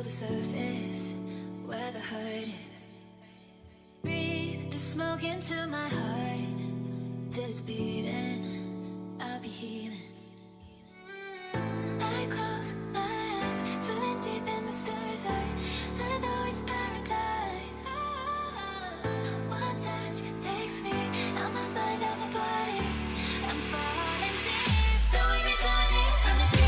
the surface where the hurt is. Breathe the smoke into my heart till it's beating. I'll be healing. I close my eyes, swimming deep in the stars. I know it's paradise. One touch takes me out my mind, out my body. I'm falling deep. Don't leave me from the sea.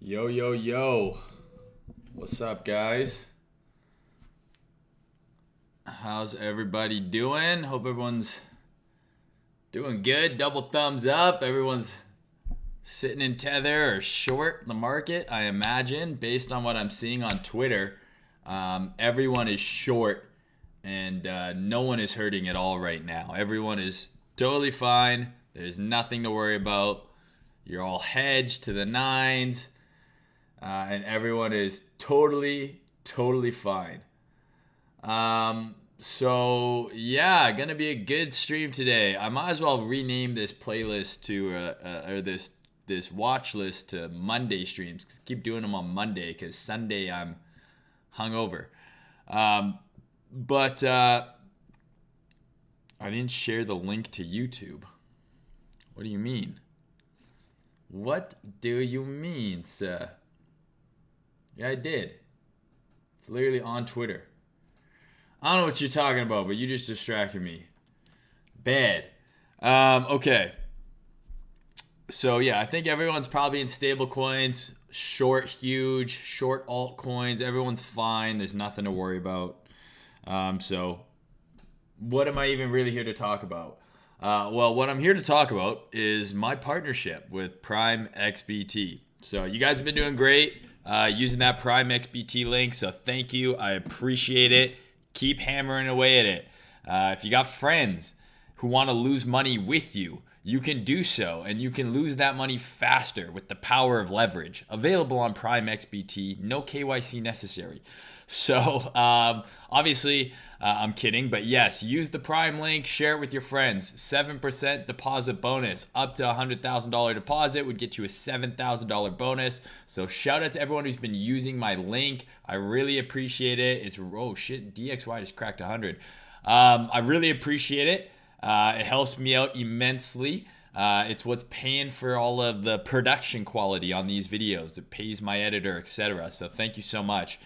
Yo, yo, yo. What's up, guys? How's everybody doing? Hope everyone's doing good. Double thumbs up. Everyone's sitting in tether or short the market, I imagine, based on what I'm seeing on Twitter. Everyone is short, and no one is hurting at all right now. Everyone is totally fine. There's nothing to worry about. You're all hedged to the nines. And everyone is totally fine. So yeah, gonna be a good stream today. I might as well rename this playlist to or this watch list to Monday streams. Keep doing them on Monday because Sunday I'm hungover. But I didn't share the link to YouTube. What do you mean? What do you mean, sir? Yeah, I did. It's literally on Twitter. I don't know what you're talking about, but you just distracted me. Bad. Okay. So, yeah, I think everyone's probably in stable coins. Short, huge. Short altcoins. Everyone's fine. There's nothing to worry about. So, what am I even really here to talk about? Well, what I'm here to talk about is my partnership with Prime XBT. So, you guys have been doing great. Using that Prime XBT link, so thank you. I appreciate it. Keep hammering away at it. If you got friends who want to lose money with you, you can do so, and you can lose that money faster with the power of leverage. Available on Prime XBT, no KYC necessary. So obviously, I'm kidding, but yes, use the Prime link, share it with your friends. 7% deposit bonus, up to $100,000 deposit would get you a $7,000 bonus. So shout out to everyone who's been using my link. I really appreciate it. It's, oh shit, DXY just cracked 100. I really appreciate it. It helps me out immensely. It's what's paying for all of the production quality on these videos. It pays my editor, etc. So thank you so much.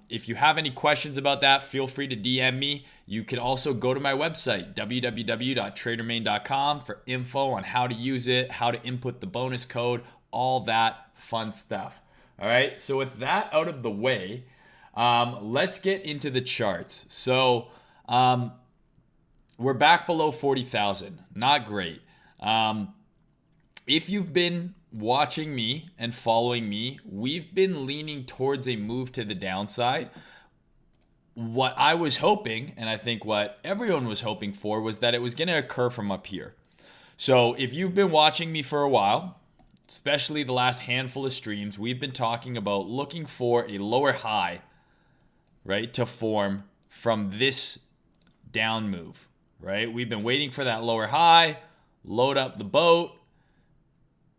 If you have any questions about that, feel free to DM me. You can also go to my website, www.tradermayne.com, for info on how to use it, how to input the bonus code, all that fun stuff. All right, so with that out of the way, let's get into the charts. So we're back below 40,000. Not great. If you've been watching me and following me, we've been leaning towards a move to the downside. What I was hoping, and I think what everyone was hoping for, was that it was going to occur from up here. So if you've been watching me for a while, especially the last handful of streams, we've been talking about looking for a lower high, right, to form from this down move, right? We've been waiting for that lower high, load up the boat,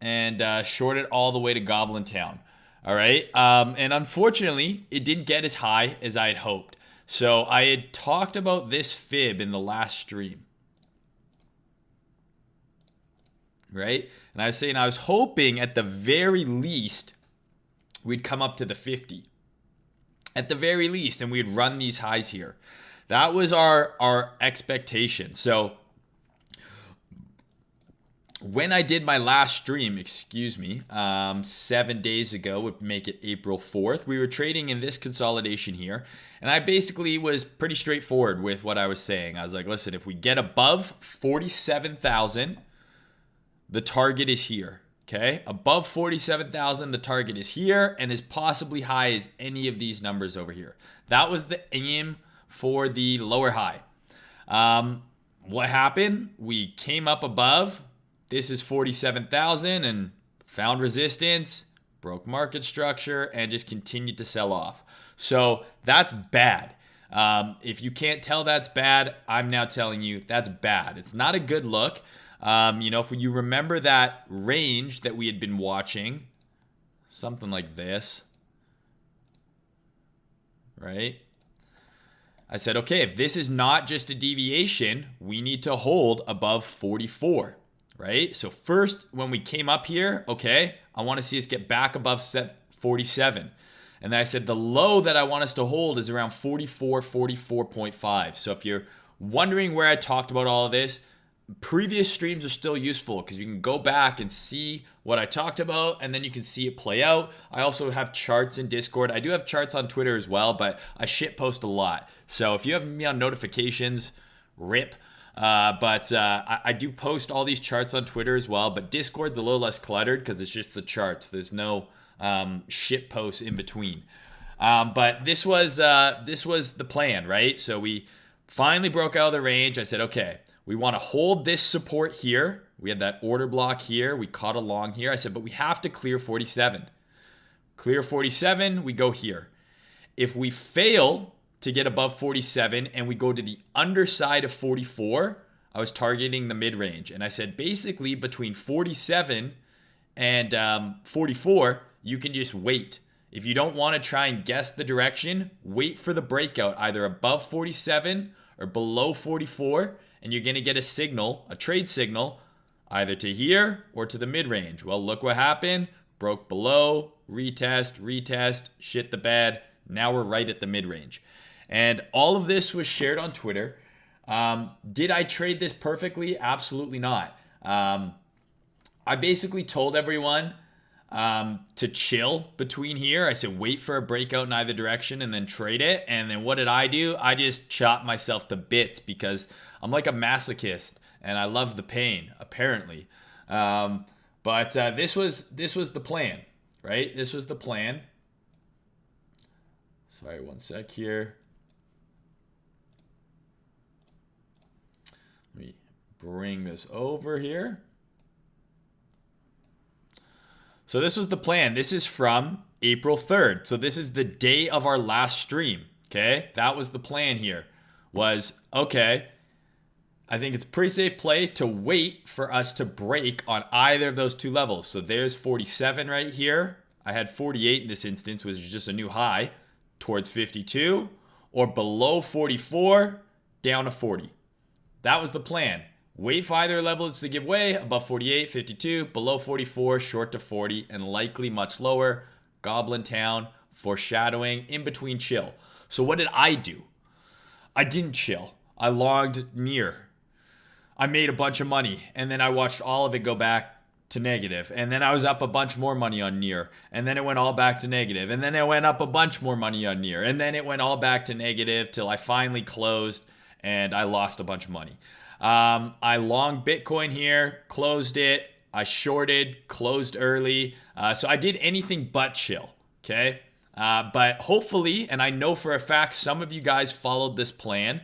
and short it all the way to Goblin Town. All right. And unfortunately, it didn't get as high as I had hoped. So I had talked about this fib in the last stream. Right. And I was saying I was hoping at the very least we'd come up to the 50. At the very least, and we'd run these highs here. That was our expectation. So when I did my last stream, 7 days ago, would make it April 4th, we were trading in this consolidation here. And I basically was pretty straightforward with what I was saying. I was like, listen, if we get above 47,000, the target is here. Okay? Above 47,000, the target is here and as possibly high as any of these numbers over here. That was the aim for the lower high. What happened? We came up above. This is 47,000 and found resistance, broke market structure, and just continued to sell off. So that's bad. If you can't tell that's bad, I'm now telling you that's bad. It's not a good look. If you remember that range that we had been watching, something like this, right? I said, okay, if this is not just a deviation, we need to hold above 44. Right? So first, when we came up here, okay, I want to see us get back above 47. And then I said the low that I want us to hold is around 44, 44.5. So if you're wondering where I talked about all of this, previous streams are still useful because you can go back and see what I talked about and then you can see it play out. I also have charts in Discord. I do have charts on Twitter as well, but I shit post a lot. So if you have me on notifications, rip. But I do post all these charts on Twitter as well, but Discord's a little less cluttered because it's just the charts. There's no shit posts in between. But this was the plan, right? So we finally broke out of the range. I said, okay, we want to hold this support here. We had that order block here. We caught along here. I said, but we have to clear 47. Clear 47, we go here. If we fail to get above 47 and we go to the underside of 44, I was targeting the mid-range. And I said, basically between 47 and 44, you can just wait. If you don't want to try and guess the direction, wait for the breakout either above 47 or below 44, and you're going to get a signal, a trade signal, either to here or to the mid-range. Well, look what happened. Broke below, retest, shit the bed. Now we're right at the mid-range. And all of this was shared on Twitter. Did I trade this perfectly? Absolutely not. I basically told everyone to chill between here. I said, wait for a breakout in either direction and then trade it. And then what did I do? I just chopped myself to bits because I'm like a masochist and I love the pain, apparently. But this was the plan, right? This was the plan. Sorry, one sec here. Let me bring this over here. So this was the plan. This is from April 3rd. So this is the day of our last stream. Okay, that was the plan here. Was, okay, I think it's a pretty safe play to wait for us to break on either of those two levels. So there's 47 right here. I had 48 in this instance, which is just a new high, towards 52, or below 44, down to 40. That was the plan. Wait for either levels to give way, above 48, 52, below 44, short to 40, and likely much lower. Goblin Town, foreshadowing, in between chill. So what did I do? I didn't chill. I longed near. I made a bunch of money, and then I watched all of it go back to negative, and then I was up a bunch more money on near, and then it went all back to negative, and then it went up a bunch more money on near, and then it went all back to negative till I finally closed, and I lost a bunch of money. I longed Bitcoin here, closed it. I shorted, closed early. So I did anything but chill, okay? But hopefully, and I know for a fact some of you guys followed this plan,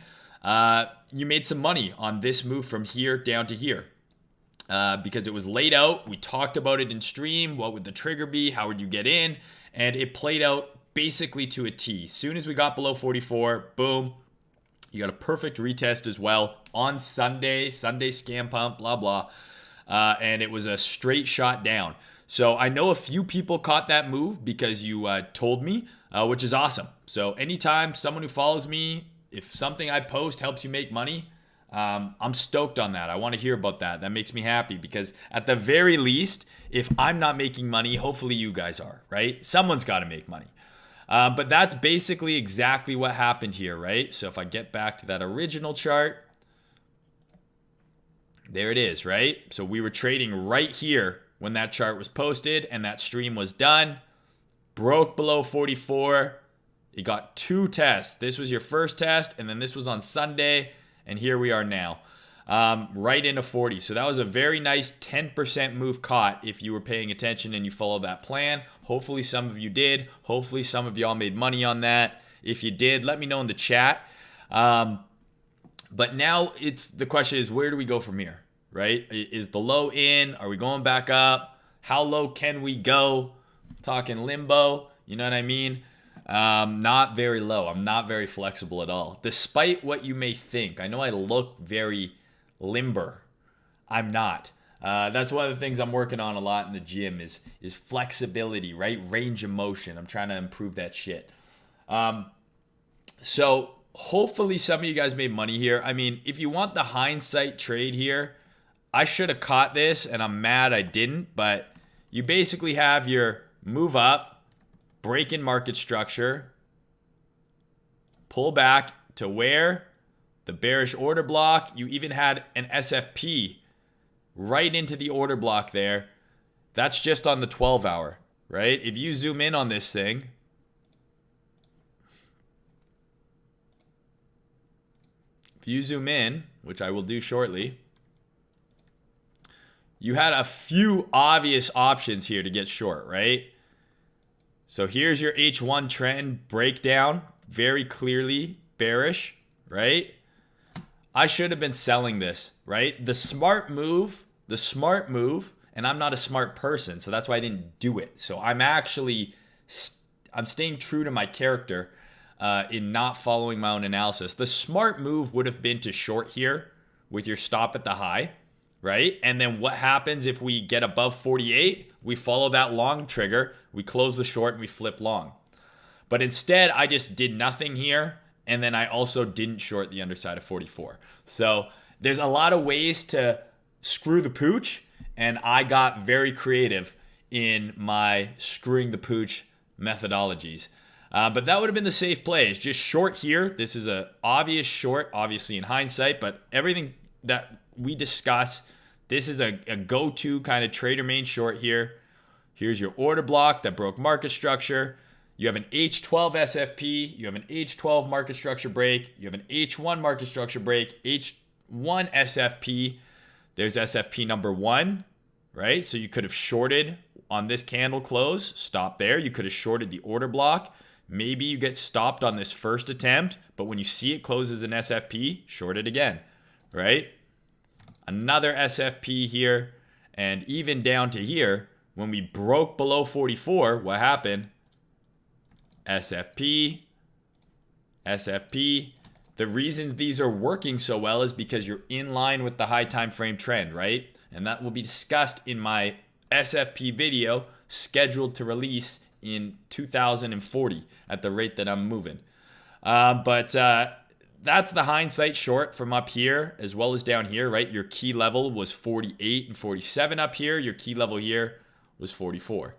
you made some money on this move from here down to here. Because it was laid out. We talked about it in stream. What would the trigger be? How would you get in? And it played out basically to a T. As soon as we got below 44, boom. You got a perfect retest as well on Sunday scam pump, blah, blah. And it was a straight shot down. So I know a few people caught that move because you told me, which is awesome. So anytime someone who follows me, if something I post helps you make money, I'm stoked on that. I want to hear about that. That makes me happy because at the very least, if I'm not making money, hopefully you guys are, right? Someone's got to make money. But that's basically exactly what happened here, right? So if I get back to that original chart, there it is, right? So we were trading right here when that chart was posted and that stream was done. Broke below 44. It got two tests. This was your first test, and then this was on Sunday, and here we are now. Right into 40. So that was a very nice 10% move caught if you were paying attention and you followed that plan. Hopefully some of you did. Hopefully some of y'all made money on that. If you did, let me know in the chat. But now the question is, where do we go from here, right? Is the low in? Are we going back up? How low can we go? Talking limbo, you know what I mean? Not very low. I'm not very flexible at all. Despite what you may think. I know I look very limber. I'm not. That's one of the things I'm working on a lot in the gym is flexibility, right? Range of motion. I'm trying to improve that shit. So hopefully some of you guys made money here. I mean, if you want the hindsight trade here, I should have caught this and I'm mad I didn't, but you basically have your move up, break in market structure, pull back to where? The bearish order block. You even had an SFP right into the order block there. That's just on the 12 hour, right? If you zoom in on this thing, if you zoom in, which I will do shortly, you had a few obvious options here to get short, right? So here's your H1 trend breakdown, very clearly bearish, right? I should have been selling this, right? The smart move, and I'm not a smart person, so that's why I didn't do it. So I'm staying true to my character in not following my own analysis. The smart move would have been to short here with your stop at the high, right? And then what happens if we get above 48? We follow that long trigger, we close the short, and we flip long. But instead, I just did nothing here, and then I also didn't short the underside of 44. So there's a lot of ways to screw the pooch, and I got very creative in my screwing the pooch methodologies. But that would have been the safe plays. Just short here. This is an obvious short, obviously in hindsight, but everything that we discuss, this is a go-to kind of trader main short here. Here's your order block that broke market structure. You have an H12 SFP, you have an H12 market structure break, you have an H1 market structure break, H1 SFP. There's SFP number 1, right? So you could have shorted on this candle close, stop there. You could have shorted the order block. Maybe you get stopped on this first attempt, but when you see it closes an SFP, short it again, right? another SFP here, and even down to here, when we broke below 44, what happened? SFP, SFP. The reasons these are working so well is because you're in line with the high time frame trend, right? And that will be discussed in my SFP video scheduled to release in 2040 at the rate that I'm moving. But that's the hindsight short from up here as well as down here, right? Your key level was 48 and 47 up here. Your key level here was 44,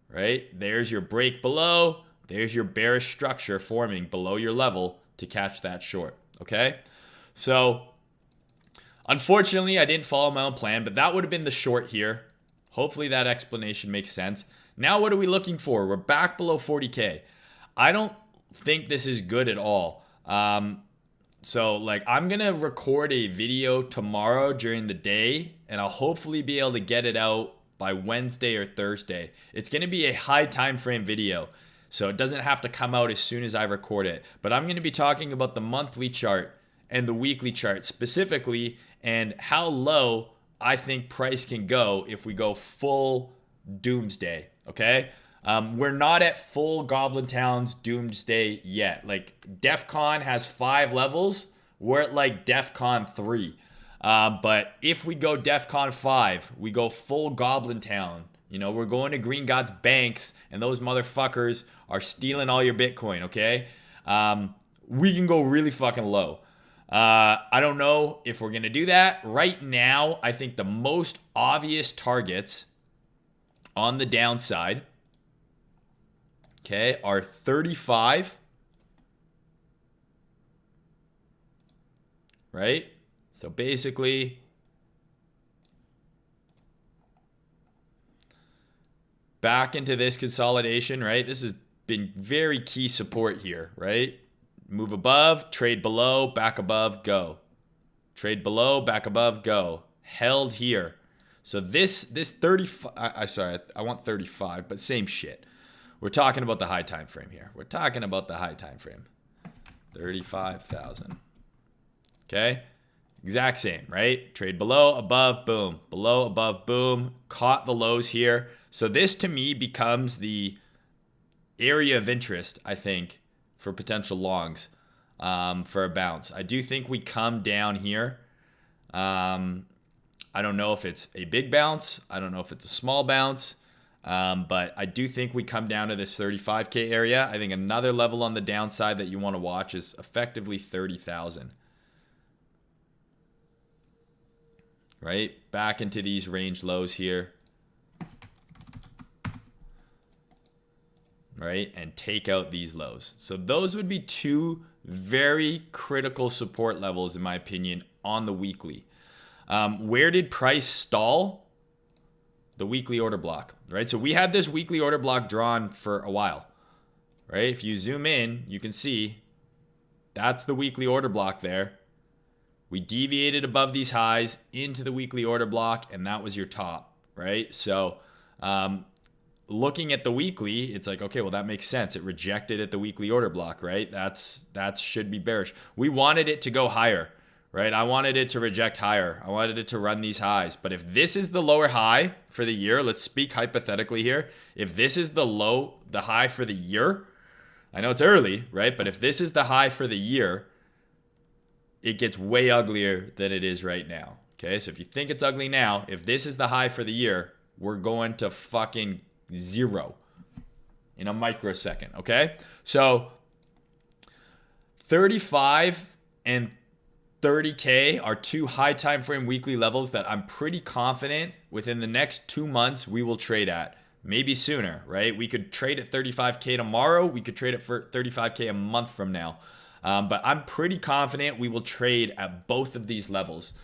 right? There's your break below. There's your bearish structure forming below your level to catch that short, okay? So unfortunately, I didn't follow my own plan, but that would have been the short here. Hopefully that explanation makes sense. Now what are we looking for? We're back below 40K. I don't think this is good at all. So like I'm going to record a video tomorrow during the day, and I'll hopefully be able to get it out by Wednesday or Thursday. It's going to be a high time frame video, so it doesn't have to come out as soon as I record it. But I'm going to be talking about the monthly chart and the weekly chart specifically, and how low I think price can go if we go full doomsday, okay? We're not at full Goblin Town's doomsday yet. Like DEFCON has 5 levels. We're at like DEFCON 3. But if we go DEFCON 5, we go full Goblin Town. You know, we're going to Green God's banks, and those motherfuckers are stealing all your Bitcoin, okay? We can go really fucking low. I don't know if we're going to do that. Right now, I think the most obvious targets on the downside, okay, are 35, right? So basically, back into this consolidation, right? This has been very key support here, right? Move above, trade below, back above, go. Trade below, back above, go. Held here. So this 35, I want 35, but same shit. We're talking about the high time frame here. We're talking about the high time frame. 35,000. Okay? Exact same, right? Trade below, above, boom. Below, above, boom. Caught the lows here. So this to me becomes the area of interest, I think, for potential longs for a bounce. I do think we come down here. I don't know if it's a big bounce. I don't know if it's a small bounce. But I do think we come down to this 35K area. I think another level on the downside that you want to watch is effectively 30,000. Right? Back into these range lows here. Right? And take out these lows. So those would be 2 very critical support levels, in my opinion, on the weekly. Where did price stall? The weekly order block, right? So we had this weekly order block drawn for a while, right? If you zoom in, you can see that's the weekly order block there. We deviated above these highs into the weekly order block, and that was your top, right? So looking at the weekly, it's like, okay, well, that makes sense. It rejected at the weekly order block, right? That should be bearish. We wanted it to go higher, right? I wanted it to reject higher. I wanted it to run these highs. But if this is the lower high for the year, let's speak hypothetically here. If this is the high for the year, I know it's early, right? But if this is the high for the year, it gets way uglier than it is right now. Okay, so if you think it's ugly now, if this is the high for the year, we're going to fucking 0 in a microsecond, okay? So 35 and 30K are 2 high time frame weekly levels that I'm pretty confident within the next 2 months we will trade at. Maybe sooner, right? We could trade at 35K tomorrow. We could trade at 35K a month from now. But I'm pretty confident we will trade at both of these levels.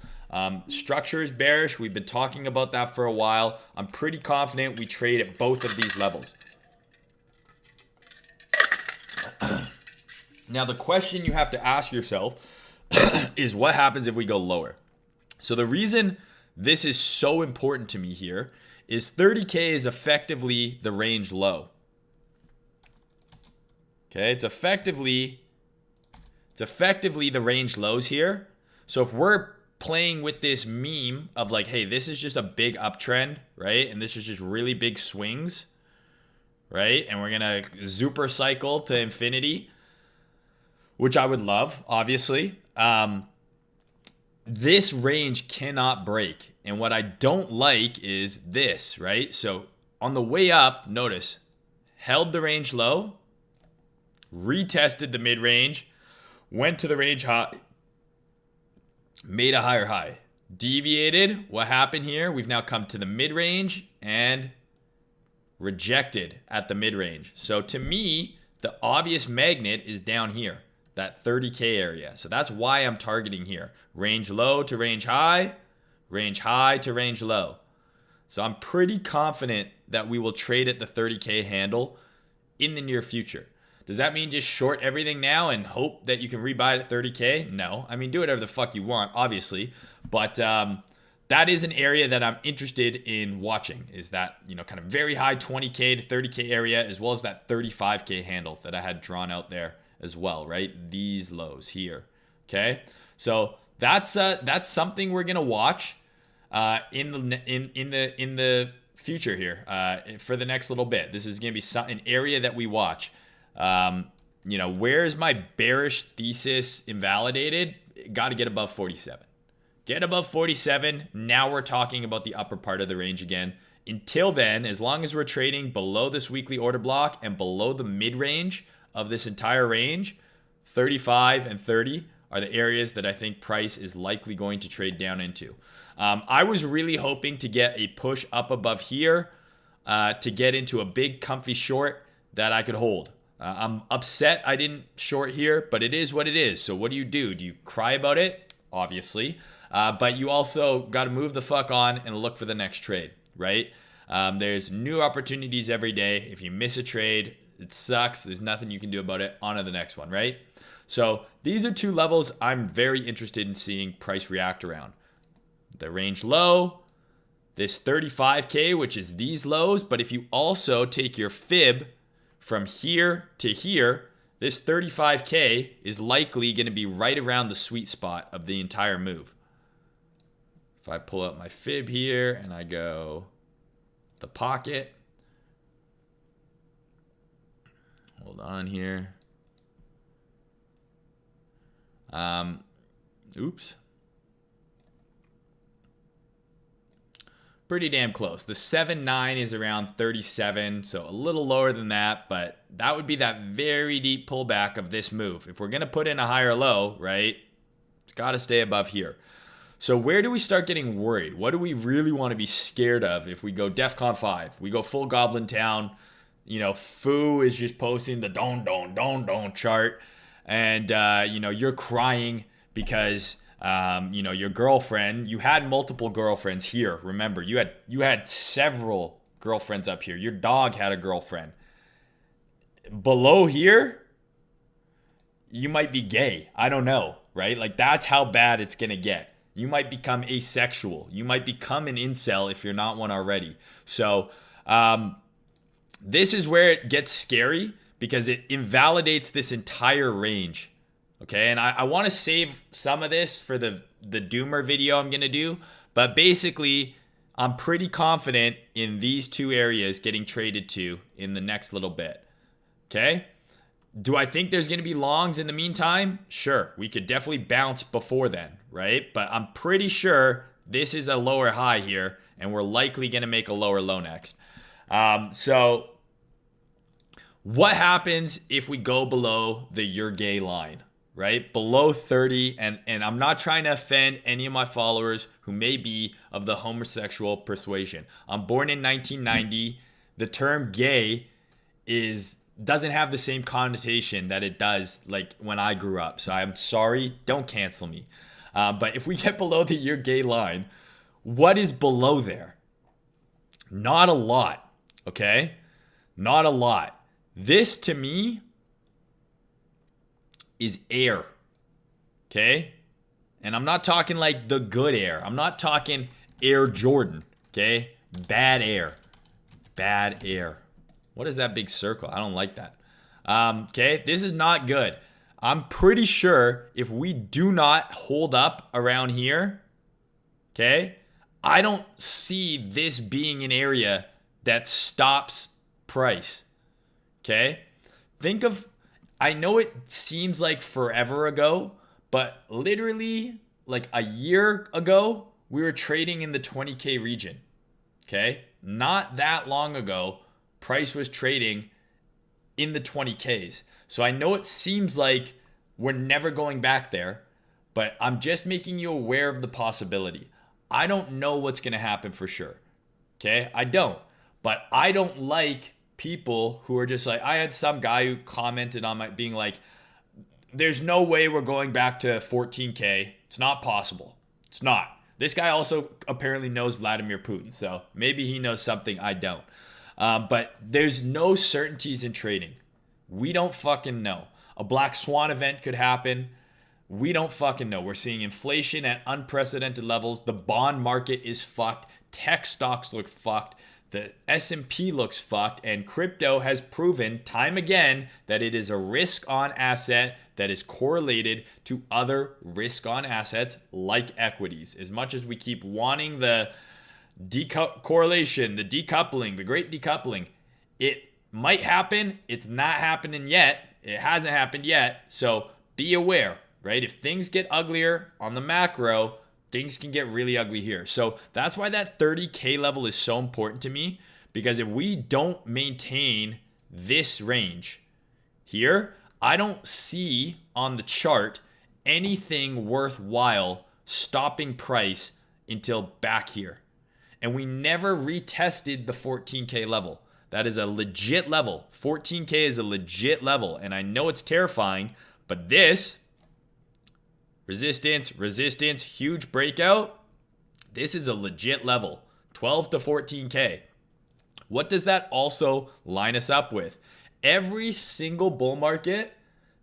Structure is bearish. We've been talking about that for a while. I'm pretty confident we trade at both of these levels. Now, the question you have to ask yourself is what happens if we go lower? So the reason this is so important to me here is 30K is effectively the range low. Okay, it's effectively the range lows here. So if we're playing with this meme of like, hey, this is just a big uptrend, right? And this is just really big swings, right? And we're gonna super cycle to infinity, which I would love, obviously. This range cannot break. And what I don't like is this, right? So on the way up, notice, held the range low, retested the mid-range, went to the range high, made a higher high, deviated. What happened here? We've now come to the mid-range and rejected at the mid-range. So to me, the obvious magnet is down here, that 30K area. So that's why I'm targeting here. Range low to range high to range low. So I'm pretty confident that we will trade at the 30K handle in the near future. Does that mean just short everything now and hope that you can rebuy it at 30K? No. I mean, do whatever the fuck you want, obviously. But that is an area that I'm interested in watching, is that, you know, kind of very high 20K to 30K area, as well as that 35K handle that I had drawn out there as well, right? These lows here. Okay. So that's something we're going to watch in the future here for the next little bit. This is going to be an area that we watch. You know, where's my bearish thesis invalidated? Got to get above 47. Get above 47. Now we're talking about the upper part of the range again. Until then, as long as we're trading below this weekly order block and below the mid-range of this entire range, 35 and 30 are the areas that I think price is likely going to trade down into. I was really hoping to get a push up above here to get into a big comfy short that I could hold. I'm upset I didn't short here, but it is what it is. So what do? Do you cry about it? Obviously. But you also got to move the fuck on and look for the next trade, right? There's new opportunities every day. If you miss a trade, it sucks. There's nothing you can do about it. On to the next one, right? So these are two levels I'm very interested in seeing price react around. The range low, this 35K, which is these lows. But if you also take your fib from here to here, this 35K is likely going to be right around the sweet spot of the entire move. If I pull up my fib here and I go the pocket, hold on here. Oops. Pretty damn close. The 7.9 is around 37, so a little lower than that, but that would be that very deep pullback of this move. If we're going to put in a higher low, right, it's got to stay above here. So where do we start getting worried? What do we really want to be scared of if we go DEFCON 5? We go full Goblin Town. You know, Foo is just posting the don chart. And, you know, you're crying because, you know, your girlfriend, you had multiple girlfriends here. Remember, you had several girlfriends up here. Your dog had a girlfriend. Below here, you might be gay. I don't know, right? Like, that's how bad it's going to get. You might become asexual. You might become an incel if you're not one already. So this is where it gets scary because it invalidates this entire range. Okay, and I want to save some of this for the Doomer video I'm going to do. But basically, I'm pretty confident in these two areas getting traded to in the next little bit. Okay? Do I think there's going to be longs in the meantime? Sure. We could definitely bounce before then, right? But I'm pretty sure this is a lower high here, and we're likely going to make a lower low next. So what happens if we go below the you're gay line, right? Below 30, and I'm not trying to offend any of my followers who may be of the homosexual persuasion. I'm born in 1990. The term gay doesn't have the same connotation that it does like when I grew up. So I'm sorry, don't cancel me. But if we get below the you're gay line, what is below there? Not a lot, okay? Not a lot. This to me is air, okay? And I'm not talking like the good air. I'm not talking Air Jordan, okay? Bad air. Bad air. What is that big circle? I don't like that. Okay, this is not good. I'm pretty sure if we do not hold up around here, Okay? I don't see this being an area that stops price. Okay? Think of, I know it seems like forever ago, but literally like a year ago, we were trading in the 20K region. Okay? Not that long ago, price was trading in the 20Ks. So I know it seems like we're never going back there, but I'm just making you aware of the possibility. I don't know what's going to happen for sure. Okay? I don't. But I don't like people who are just like, I had some guy who commented on my being like, there's no way we're going back to 14K. It's not possible. It's not. This guy also apparently knows Vladimir Putin, so maybe he knows something I don't. But there's no certainties in trading. We don't fucking know. A black swan event could happen. We don't fucking know. We're seeing inflation at unprecedented levels. The bond market is fucked. Tech stocks look fucked. The S&P looks fucked, and crypto has proven time again that it is a risk-on asset that is correlated to other risk-on assets like equities. As much as we keep wanting the correlation, the decoupling, the great decoupling, it might happen. It's not happening yet. It hasn't happened yet. So be aware, right? If things get uglier on the macro, things can get really ugly here. So that's why that 30K level is so important to me, because if we don't maintain this range here, I don't see on the chart anything worthwhile stopping price until back here. And we never retested the 14K level. That is a legit level. 14K is a legit level. And I know it's terrifying, but this resistance, huge breakout. This is a legit level, 12 to 14K. What does that also line us up with? Every single bull market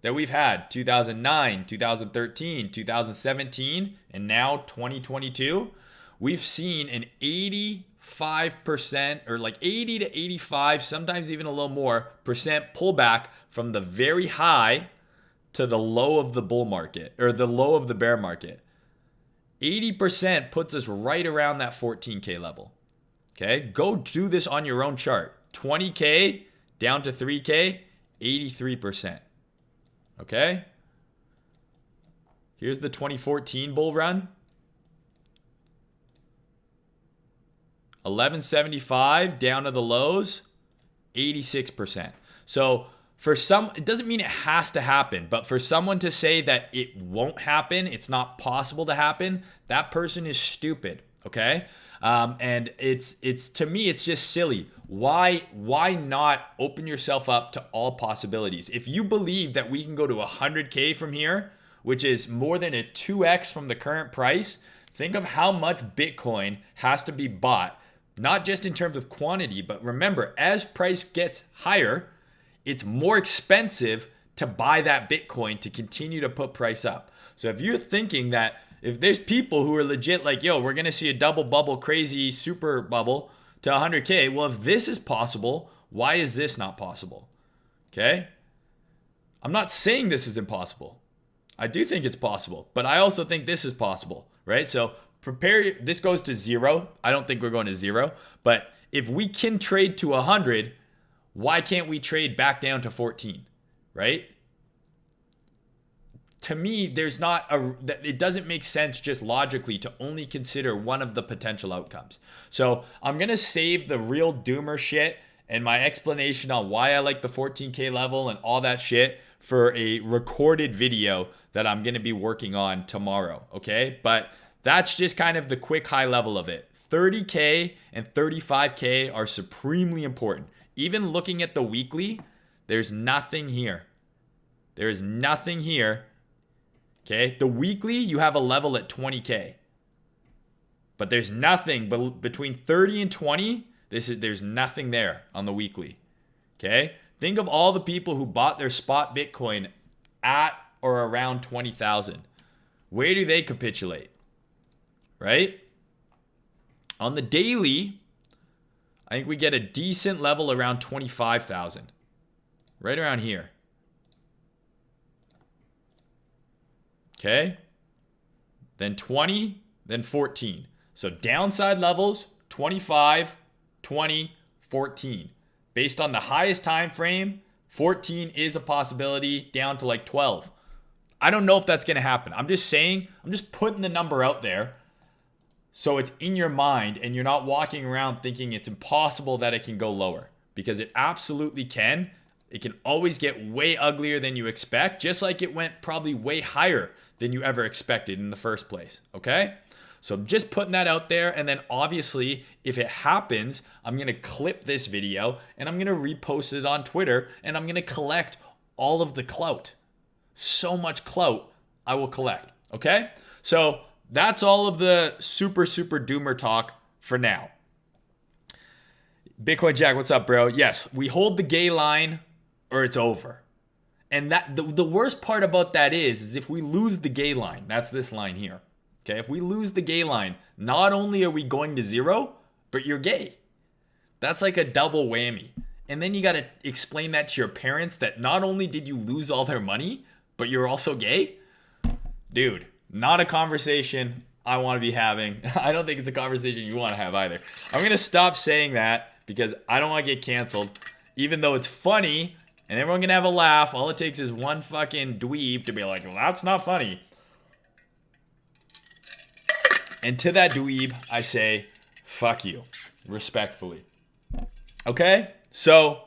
that we've had, 2009, 2013, 2017, and now 2022, we've seen an 85% or like 80 to 85, sometimes even a little more percent pullback from the very high to the low of the bull market or the low of the bear market. 80% puts us right around that 14K level. Okay, go do this on your own chart. 20K down to 3K, 83%. Okay, here's the 2014 bull run. 1175 down to the lows, 86%. So for some, it doesn't mean it has to happen, but for someone to say that it won't happen, it's not possible to happen, that person is stupid, okay? And it's to me, it's just silly. Why not open yourself up to all possibilities? If you believe that we can go to 100K from here, which is more than a 2x from the current price, think of how much Bitcoin has to be bought, not just in terms of quantity, but remember, as price gets higher, it's more expensive to buy that Bitcoin to continue to put price up. So if you're thinking that if there's people who are legit like, yo, we're going to see a double bubble, crazy super bubble to 100K. Well, if this is possible, why is this not possible? Okay. I'm not saying this is impossible. I do think it's possible, but I also think this is possible, right? So prepare. This goes to 0. I don't think we're going to 0, but if we can trade to 100, why can't we trade back down to 14, right? To me, it doesn't make sense just logically to only consider one of the potential outcomes. So I'm going to save the real doomer shit and my explanation on why I like the 14K level and all that shit for a recorded video that I'm going to be working on tomorrow, okay? But that's just kind of the quick high level of it. 30K and 35K are supremely important. Even looking at the weekly, there's nothing here. There is nothing here. Okay, the weekly, you have a level at 20K. But there's nothing between 30 and 20. There's nothing there on the weekly. Okay, think of all the people who bought their spot Bitcoin at or around 20,000. Where do they capitulate? Right? On the daily, I think we get a decent level around 25,000. Right around here. Okay? Then 20, then 14. So downside levels, 25, 20, 14. Based on the highest time frame, 14 is a possibility down to like 12. I don't know if that's going to happen. I'm just saying, I'm just putting the number out there so it's in your mind and you're not walking around thinking it's impossible that it can go lower, because it absolutely can. It can always get way uglier than you expect, just like it went probably way higher than you ever expected in the first place, okay? So I'm just putting that out there, and then obviously, if it happens, I'm going to clip this video, and I'm going to repost it on Twitter, and I'm going to collect all of the clout. So much clout I will collect, okay? So that's all of the super doomer talk for now. Bitcoin Jack, what's up, bro? Yes, we hold the gay line or it's over. And that the worst part about that is if we lose the gay line, that's this line here. Okay, if we lose the gay line, not only are we going to zero, but you're gay. That's like a double whammy. And then you got to explain that to your parents that not only did you lose all their money, but you're also gay. Dude, not a conversation I want to be having. I don't think it's a conversation you want to have either. I'm going to stop saying that because I don't want to get canceled. Even though it's funny and everyone can have a laugh, all it takes is one fucking dweeb to be like, well, that's not funny. And to that dweeb, I say, fuck you, respectfully. Okay? So,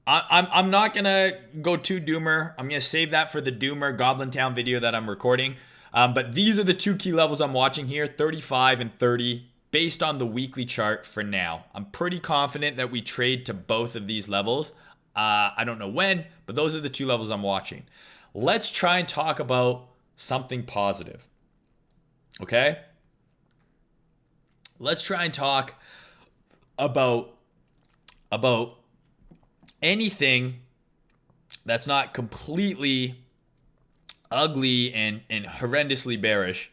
I'm not going to go too doomer. I'm going to save that for the doomer Goblin Town video that I'm recording. But these are the two key levels I'm watching here, 35 and 30, based on the weekly chart for now. I'm pretty confident that we trade to both of these levels. I don't know when, but those are the two levels I'm watching. Let's try and talk about something positive. Okay? Let's try and talk about anything that's not completely ugly and horrendously bearish,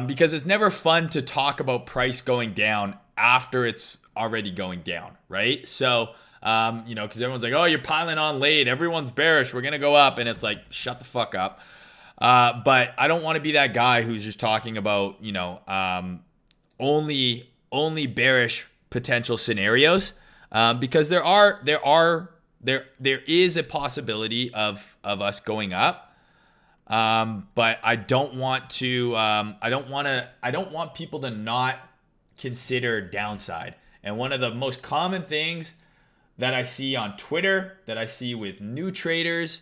because it's never fun to talk about price going down after it's already going down, right? So, because everyone's like, oh, you're piling on late, everyone's bearish, we're going to go up, and it's like, shut the fuck up. But I don't want to be that guy who's just talking about, only bearish potential scenarios, because there is a possibility of us going up, but I don't want people to not consider downside. And one of the most common things that I see on Twitter, that I see with new traders,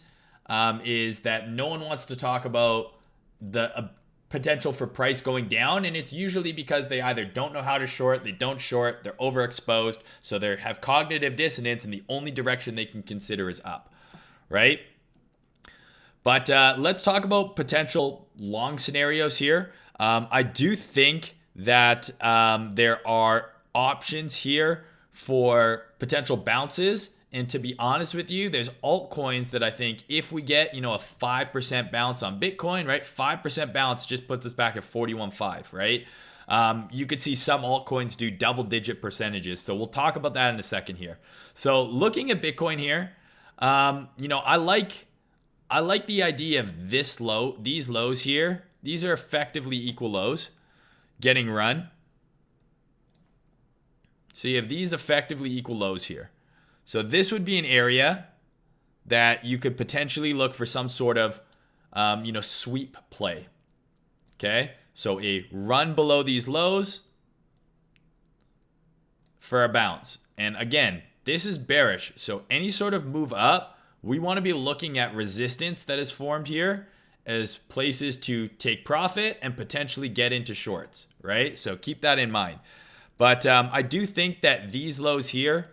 is that no one wants to talk about the potential for price going down, and it's usually because they either don't know how to short, they don't short, they're overexposed, so they have cognitive dissonance, and the only direction they can consider is up, right? But let's talk about potential long scenarios here. I do think that there are options here for potential bounces. And to be honest with you, there's altcoins that I think if we get, a 5% bounce on Bitcoin, right? 5% bounce just puts us back at 41.5, right? You could see some altcoins do double-digit percentages. So we'll talk about that in a second here. So looking at Bitcoin here, I like the idea of these lows here. These are effectively equal lows getting run. So you have these effectively equal lows here. So this would be an area that you could potentially look for some sort of, sweep play. Okay, so a run below these lows for a bounce. And again, this is bearish. So any sort of move up, we want to be looking at resistance that is formed here as places to take profit and potentially get into shorts, right? So keep that in mind. But I do think that these lows here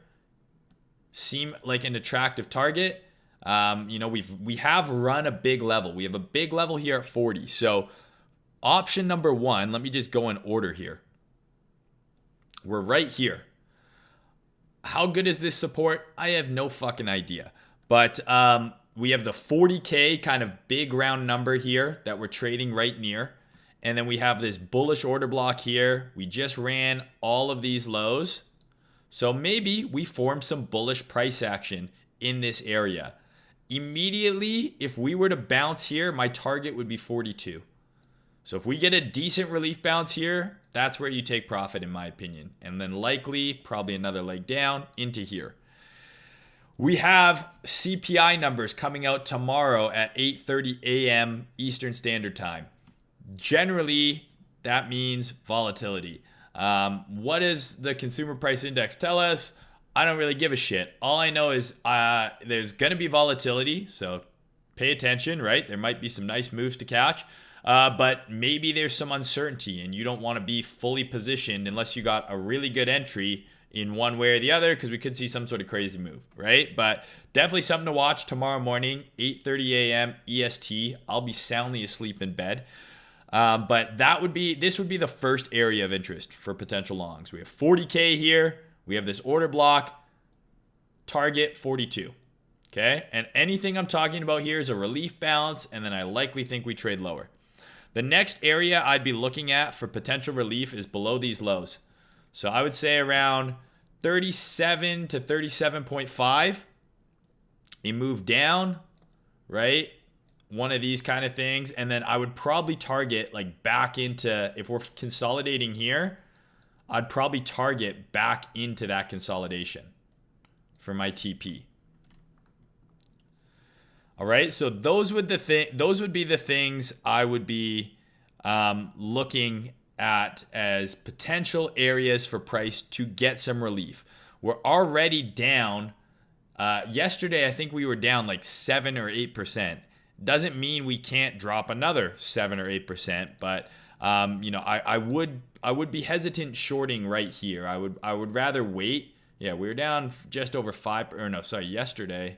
seem like an attractive target. We have run a big level. We have a big level here at 40. So option number one, let me just go in order here. We're right here. How good is this support? I have no fucking idea. But we have the 40K kind of big round number here that we're trading right near. And then we have this bullish order block here. We just ran all of these lows. So maybe we form some bullish price action in this area. Immediately, if we were to bounce here, my target would be 42. So if we get a decent relief bounce here, that's where you take profit in my opinion. And then likely probably another leg down into here. We have CPI numbers coming out tomorrow at 8:30 a.m. Eastern Standard Time. Generally, that means volatility. What does the consumer price index tell us? I don't really give a shit. All I know is there's going to be volatility, so pay attention, right? There might be some nice moves to catch, but maybe there's some uncertainty and you don't want to be fully positioned unless you got a really good entry in one way or the other, because we could see some sort of crazy move, right? But definitely something to watch tomorrow morning, 8:30 a.m. EST. I'll be soundly asleep in bed. But this would be the first area of interest for potential longs. We have 40K here. We have this order block, target 42. Okay, and anything I'm talking about here is a relief bounce, and then I likely think we trade lower. The next area I'd be looking at for potential relief is below these lows. So I would say around 37 to 37.5. A move down, right? One of these kind of things. And then I would probably target like back into, if we're consolidating here, I'd probably target back into that consolidation for my TP. All right, so those would be the things I would be looking at as potential areas for price to get some relief. We're already down. Yesterday, I think we were down like 7 or 8%. Doesn't mean we can't drop another 7 or 8%, but I would be hesitant shorting right here. I would rather wait. Yeah, we were down just over 5, or no, sorry, yesterday.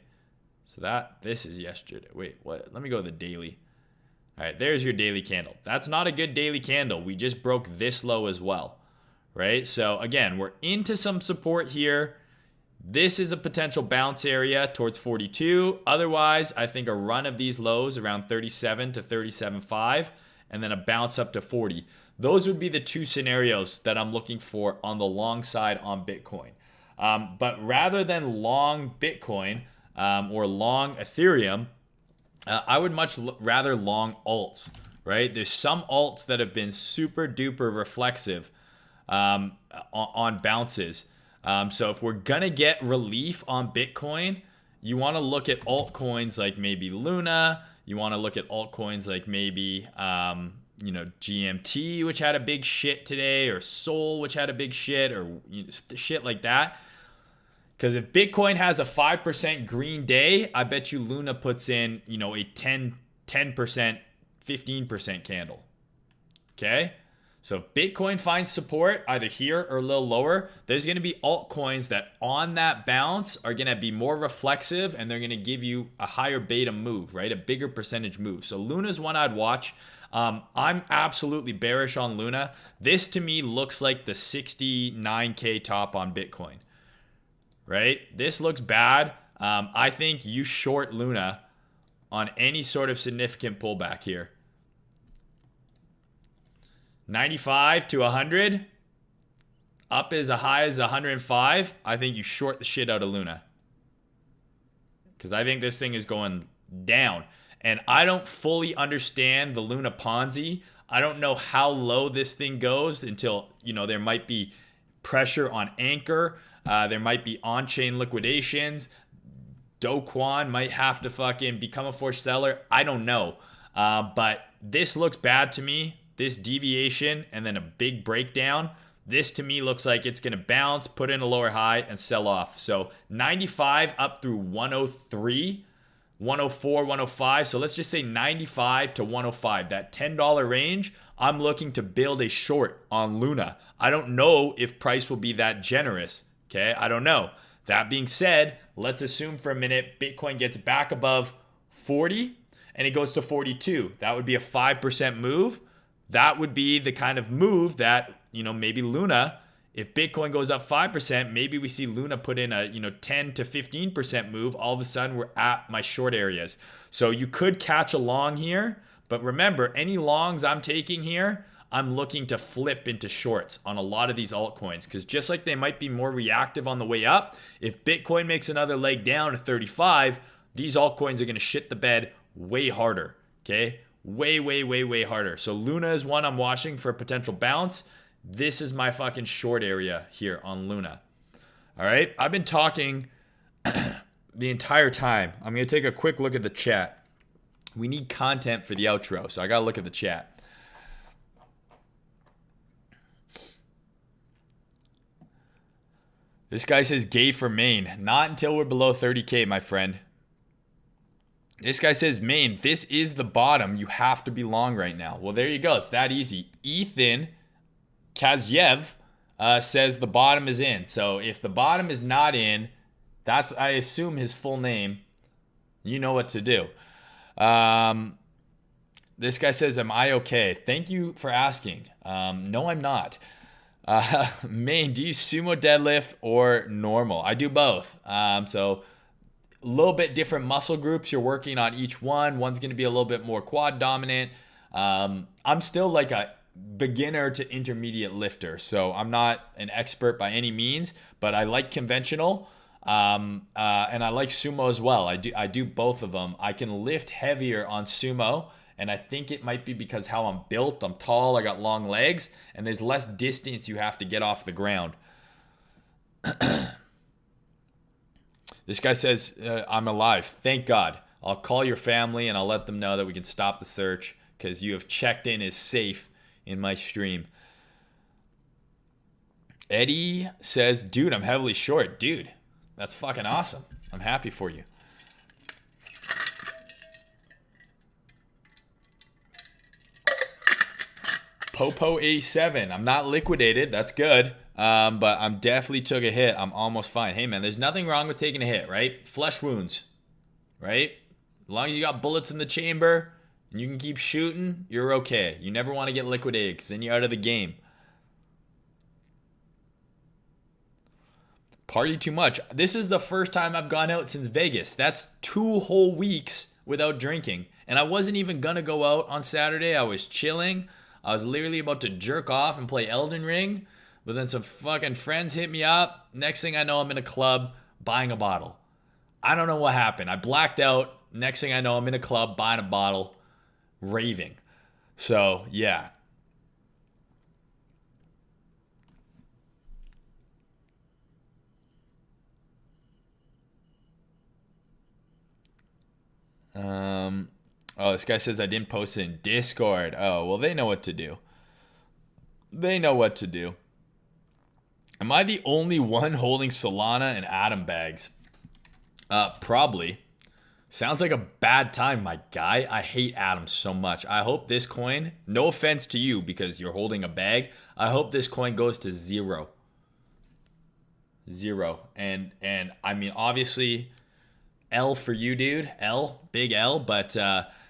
So this is yesterday. Wait, what? Let me go to the daily. All right, there's your daily candle. That's not a good daily candle. We just broke this low as well, right? So again, we're into some support here. This is a potential bounce area towards 42. Otherwise, I think a run of these lows around 37 to 37.5, and then a bounce up to 40. Those would be the two scenarios that I'm looking for on the long side on Bitcoin. But rather than long Bitcoin or long Ethereum, I would much rather long alts, right? There's some alts that have been super duper reflexive on bounces. So if we're gonna get relief on Bitcoin, you want to look at altcoins like maybe Luna. You want to look at altcoins like maybe GMT, which had a big shit today, or Sol, which had a big shit, or shit like that. Because if Bitcoin has a 5% green day, I bet you Luna puts in, a 10%, 15% candle. Okay? So if Bitcoin finds support either here or a little lower, there's going to be altcoins that on that bounce are going to be more reflexive, and they're going to give you a higher beta move, right? A bigger percentage move. So Luna's one I'd watch. I'm absolutely bearish on Luna. This to me looks like the 69K top on Bitcoin. Right? This looks bad. I think you short Luna on any sort of significant pullback here. 95 to 100. Up as high as 105. I think you short the shit out of Luna. Because I think this thing is going down. And I don't fully understand the Luna Ponzi. I don't know how low this thing goes until, there might be pressure on Anchor. There might be on-chain liquidations. Do Kwon might have to fucking become a forced seller. I don't know. But this looks bad to me. This deviation and then a big breakdown. This to me looks like it's going to bounce, put in a lower high, and sell off. So 95 up through 103, 104, 105. So let's just say 95 to 105. That $10 range, I'm looking to build a short on Luna. I don't know if price will be that generous. Okay, I don't know. That being said, let's assume for a minute Bitcoin gets back above 40 and it goes to 42. That would be a 5% move. That would be the kind of move that, maybe Luna, if Bitcoin goes up 5%, maybe we see Luna put in a, 10 to 15% move. All of a sudden we're at my short areas. So you could catch a long here, but remember, any longs I'm taking here, I'm looking to flip into shorts on a lot of these altcoins, because just like they might be more reactive on the way up, if Bitcoin makes another leg down to 35, these altcoins are going to shit the bed way harder, okay? Way, way, way, way harder. So Luna is one I'm watching for a potential bounce. This is my fucking short area here on Luna. All right. I've been talking the entire time. I'm going to take a quick look at the chat. We need content for the outro, so I got to look at the chat. This guy says gay for Mayne. Not until we're below 30K, my friend. This guy says, Mayne, this is the bottom. You have to be long right now. Well, there you go. It's that easy. Ethan Kazyev says the bottom is in. So if the bottom is not in, that's, I assume, his full name. You know what to do. This guy says, am I okay? Thank you for asking. No, I'm not. Mayne, do you sumo deadlift or normal? I do both. So a little bit different muscle groups you're working on each one. One's going to be a little bit more quad dominant. I'm still like a beginner to intermediate lifter, so I'm not an expert by any means, but I like conventional, and I like sumo as well. I do both of them. I can lift heavier on sumo, and I think it might be because how I'm built. I'm tall, I got long legs, and there's less distance you have to get off the ground. This guy says, I'm alive. Thank God. I'll call your family and I'll let them know that we can stop the search because you have checked in as safe in my stream. Eddie says, dude, I'm heavily short. Dude, that's fucking awesome. I'm happy for you. Popo87. I'm not liquidated. That's good. But I'm definitely took a hit. I'm almost fine. Hey, man, there's nothing wrong with taking a hit, right? Flesh wounds, right? As long as you got bullets in the chamber and you can keep shooting, you're okay. You never want to get liquidated because then you're out of the game. Party too much. This is the first time I've gone out since Vegas. That's 2 whole weeks without drinking. And I wasn't even going to go out on Saturday. I was chilling. I was literally about to jerk off and play Elden Ring. But then some fucking friends hit me up. Next thing I know, I'm in a club buying a bottle. I don't know what happened. I blacked out. Next thing I know, I'm in a club buying a bottle, raving. So, yeah. Oh, this guy says I didn't post it in Discord. Oh, well, they know what to do. They know what to do. Am I the only one holding Solana and Atom bags? Probably. Sounds like a bad time, my guy. I hate Atom so much. I hope this coin, no offense to you because you're holding a bag, I hope this coin goes to 0. 0. And I mean, obviously, L for you, dude. L, big L. But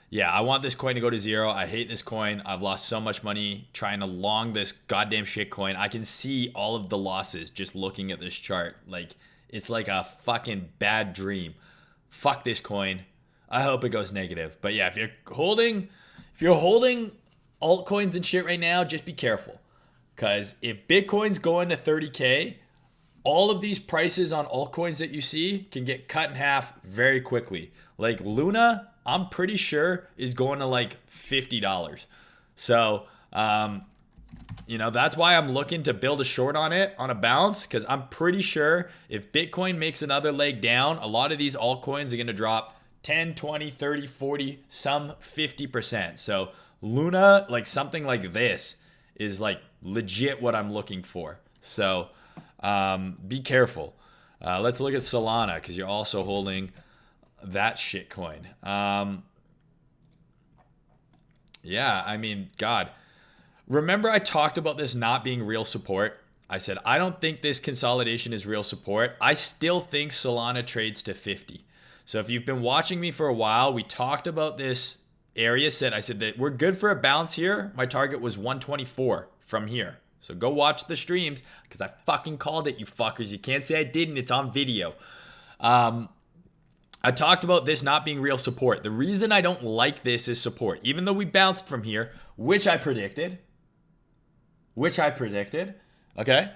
yeah, I want this coin to go to 0. I hate this coin. I've lost so much money trying to long this goddamn shit coin. I can see all of the losses just looking at this chart. Like, it's like a fucking bad dream. Fuck this coin. I hope it goes negative. But yeah, if you're holding altcoins and shit right now, just be careful. Because if Bitcoin's going to 30K, all of these prices on altcoins that you see can get cut in half very quickly. Like Luna, I'm pretty sure is going to like $50. So, you know, that's why I'm looking to build a short on it on a bounce, because I'm pretty sure if Bitcoin makes another leg down, a lot of these altcoins are going to drop 10, 20, 30, 40, some 50%. So Luna, like something like this is like legit what I'm looking for. So be careful. Let's look at Solana because you're also holding that shit coin. Yeah, I mean, God. Remember I talked about this not being real support? I said, I don't think this consolidation is real support. I still think Solana trades to 50. So if you've been watching me for a while, we talked about this area. I said that we're good for a bounce here. My target was 124 from here. So go watch the streams because I fucking called it, you fuckers. You can't say I didn't. It's on video. I talked about this not being real support. The reason I don't like this is support. Even though we bounced from here, which I predicted. Okay?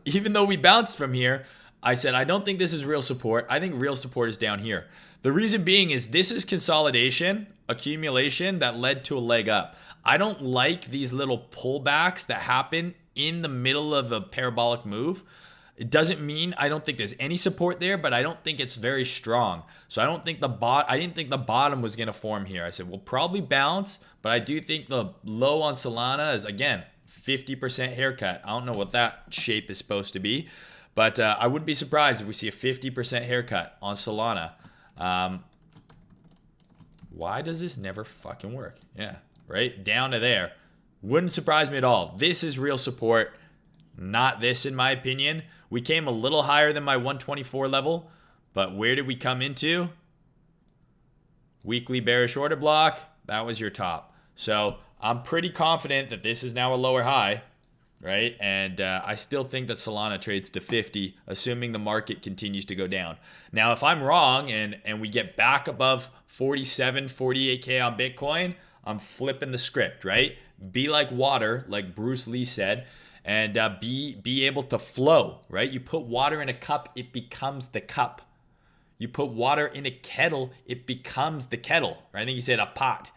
Even though we bounced from here, I said, I don't think this is real support. I think real support is down here. The reason being is this is consolidation, accumulation that led to a leg up. I don't like these little pullbacks that happen in the middle of a parabolic move. It doesn't mean I don't think there's any support there, but I don't think it's very strong. So I don't think I didn't think the bottom was going to form here. I said we'll probably bounce, but I do think the low on Solana is, again, 50% haircut. I don't know what that shape is supposed to be, but I wouldn't be surprised if we see a 50% haircut on Solana. Why does this never fucking work? Yeah, right down to there. Wouldn't surprise me at all. This is real support, not this in my opinion. We came a little higher than my 124 level, but where did we come into? Weekly bearish order block. That was your top. So I'm pretty confident that this is now a lower high, right? And I still think that Solana trades to 50, assuming the market continues to go down. Now, if I'm wrong and we get back above 47, 48K on Bitcoin, I'm flipping the script, right? Be like water, like Bruce Lee said, and be able to flow, right? You put water in a cup, it becomes the cup. You put water in a kettle, it becomes the kettle. Right? I think he said a pot.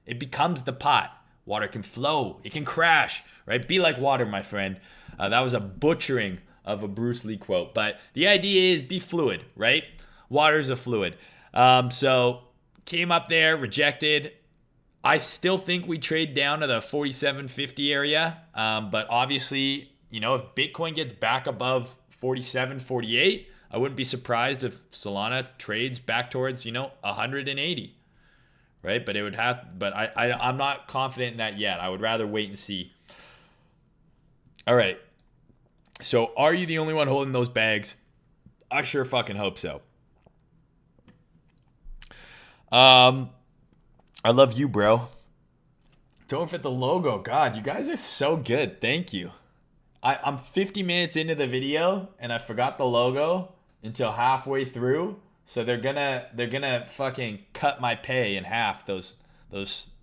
It becomes the pot. Water can flow. It can crash, right? Be like water, my friend. That was a butchering of a Bruce Lee quote. But the idea is be fluid, right? Water is a fluid. So came up there, rejected. I still think we trade down to the 47.50 area. But obviously, you know, if Bitcoin gets back above 47, 48, I wouldn't be surprised if Solana trades back towards, 180. Right? But it would have, but I'm not confident in that yet. I would rather wait and see. All right. So are you the only one holding those bags? I sure fucking hope so. I love you, bro. Don't forget the logo. God, you guys are so good. Thank you. I'm 50 minutes into the video and I forgot the logo until halfway through. So they're gonna fucking cut my pay in half. Those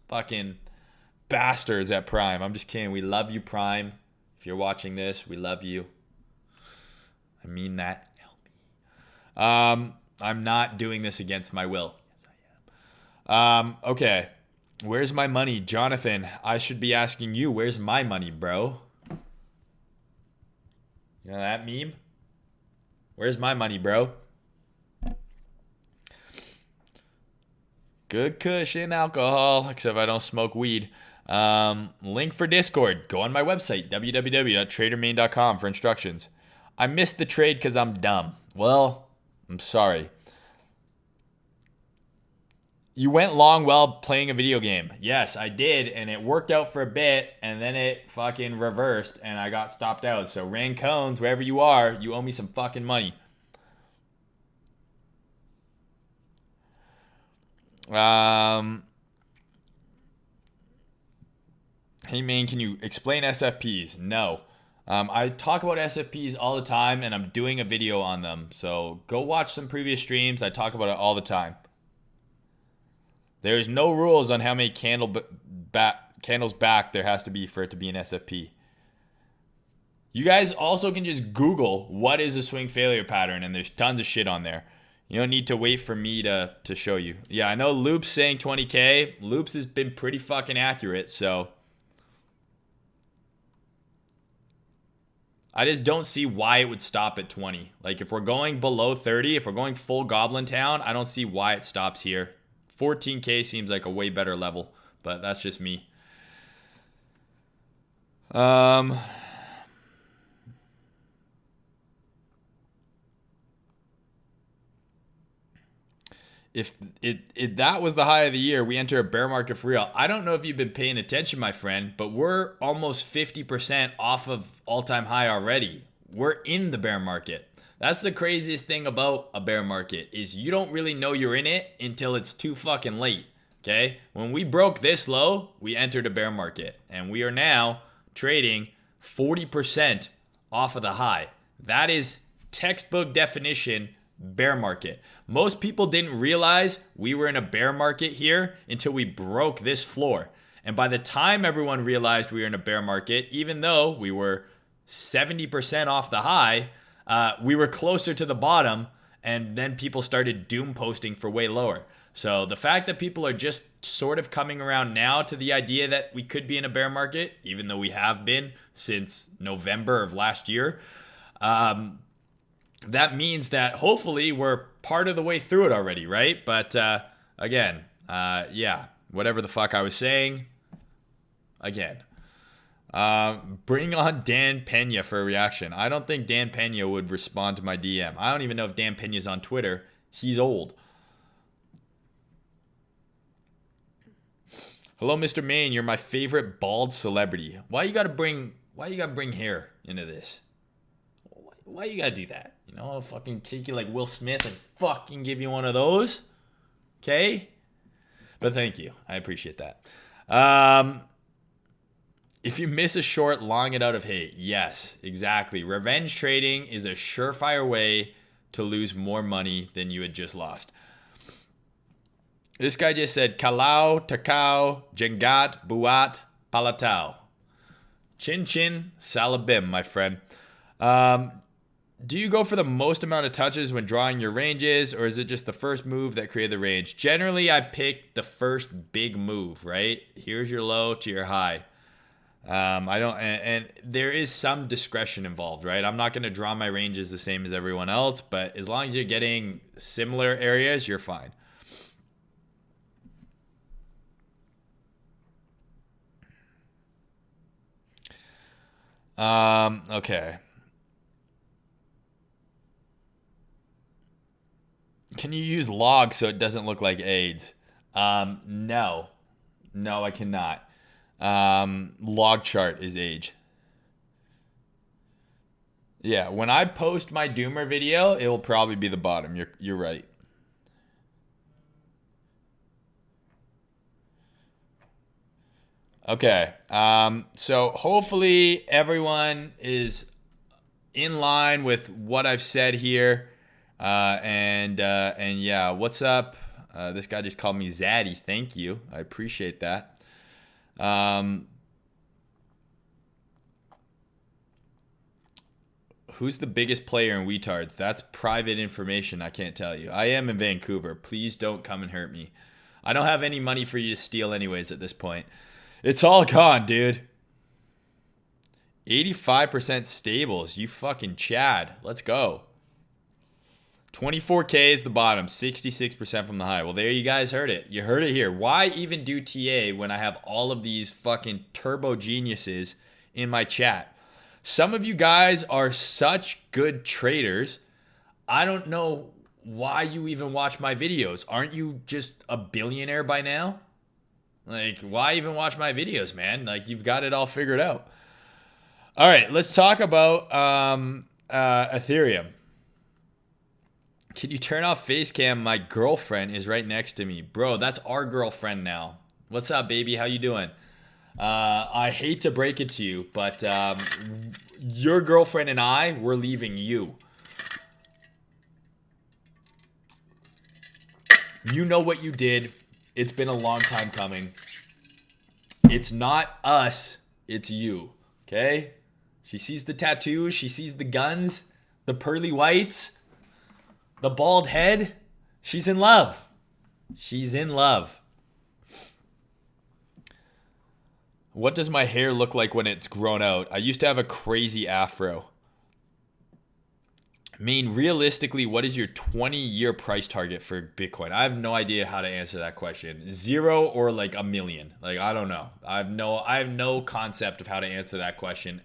fucking bastards at Prime. I'm just kidding. We love you, Prime. If you're watching this, we love you. I mean that. Help me. I'm not doing this against my will. Okay. Where's my money? Jonathan, I should be asking you, where's my money, bro? You know that meme? Where's my money, bro? Good cushion alcohol, except I don't smoke weed. Link for Discord. Go on my website, www.tradermayne.com for instructions. I missed the trade because I'm dumb. Well, I'm sorry. You went long while playing a video game. Yes, I did, and it worked out for a bit, and then it fucking reversed, and I got stopped out. So, Rancones, wherever you are, you owe me some fucking money. Hey, Mayne, can you explain SFPs? No. I talk about SFPs all the time, and I'm doing a video on them. So, go watch some previous streams. I talk about it all the time. There's no rules on how many candles back there has to be for it to be an SFP. You guys also can just Google what is a swing failure pattern, and there's tons of shit on there. You don't need to wait for me to show you. Yeah, I know Loop's saying 20K. Loop's has been pretty fucking accurate, so I just don't see why it would stop at 20. Like, if we're going below 30, if we're going full Goblin Town, I don't see why it stops here. 14K seems like a way better level, but that's just me. If that was the high of the year, we enter a bear market for real. I don't know if you've been paying attention, my friend, but we're almost 50% off of all-time high already. We're in the bear market. That's the craziest thing about a bear market is you don't really know you're in it until it's too fucking late, okay? When we broke this low, we entered a bear market, and we are now trading 40% off of the high. That is textbook definition bear market. Most people didn't realize we were in a bear market here until we broke this floor. And by the time everyone realized we were in a bear market, even though we were 70% off the high, we were closer to the bottom, and then people started doom posting for way lower. So the fact that people are just sort of coming around now to the idea that we could be in a bear market, even though we have been since November of last year, that means that hopefully we're part of the way through it already, right? But again, yeah, whatever the fuck I was saying, again. Bring on Dan Pena for a reaction. I don't think Dan Pena would respond to my DM. I don't even know if Dan Pena's on Twitter. He's old. Hello, Mr. Mayne. You're my favorite bald celebrity. Why you gotta bring hair into this? Why you gotta do that? You know, I'll fucking take you like Will Smith and fucking give you one of those. Okay? But thank you. I appreciate that. If you miss a short, long it out of hate. Yes, exactly. Revenge trading is a surefire way to lose more money than you had just lost. This guy just said, Kalau, Takao, Jengat, Buat, Palatao. Chin Chin, Salabim, my friend. Do you go for the most amount of touches when drawing your ranges, or is it just the first move that created the range? Generally, I pick the first big move, right? Here's your low to your high. I don't, and there is some discretion involved, right? I'm not going to draw my ranges the same as everyone else, but as long as you're getting similar areas, you're fine. Okay. Can you use log so it doesn't look like AIDS? No, I cannot. Log chart is age. Yeah, when I post my Doomer video, it will probably be the bottom. You're right. Okay. So hopefully everyone is in line with what I've said here. And yeah, what's up? This guy just called me Zaddy. Thank you. I appreciate that. Who's the biggest player in Wetards? That's private information. I can't tell you. I am in Vancouver. Please don't come and hurt me. I don't have any money for you to steal anyways at this point. It's all gone, dude. 85% stables. You fucking Chad. Let's go. 24K is the bottom, 66% from the high. Well, there you guys heard it. You heard it here. Why even do TA when I have all of these fucking turbo geniuses in my chat? Some of you guys are such good traders. I don't know why you even watch my videos. Aren't you just a billionaire by now? Like, why even watch my videos, man? Like, you've got it all figured out. All right, let's talk about Ethereum. Can you turn off face cam? My girlfriend is right next to me. Bro, that's our girlfriend now. What's up, baby? How you doing? I hate to break it to you, but your girlfriend and I, we're leaving you. You know what you did. It's been a long time coming. It's not us. It's you. Okay? She sees the tattoos. She sees the guns. The pearly whites. The bald head. She's in love. She's in love. What does my hair look like when it's grown out? I used to have a crazy afro. I mean, realistically, what is your 20-year price target for Bitcoin? I have no idea how to answer that question. 0 or like a million. Like, I don't know. I have no concept of how to answer that question.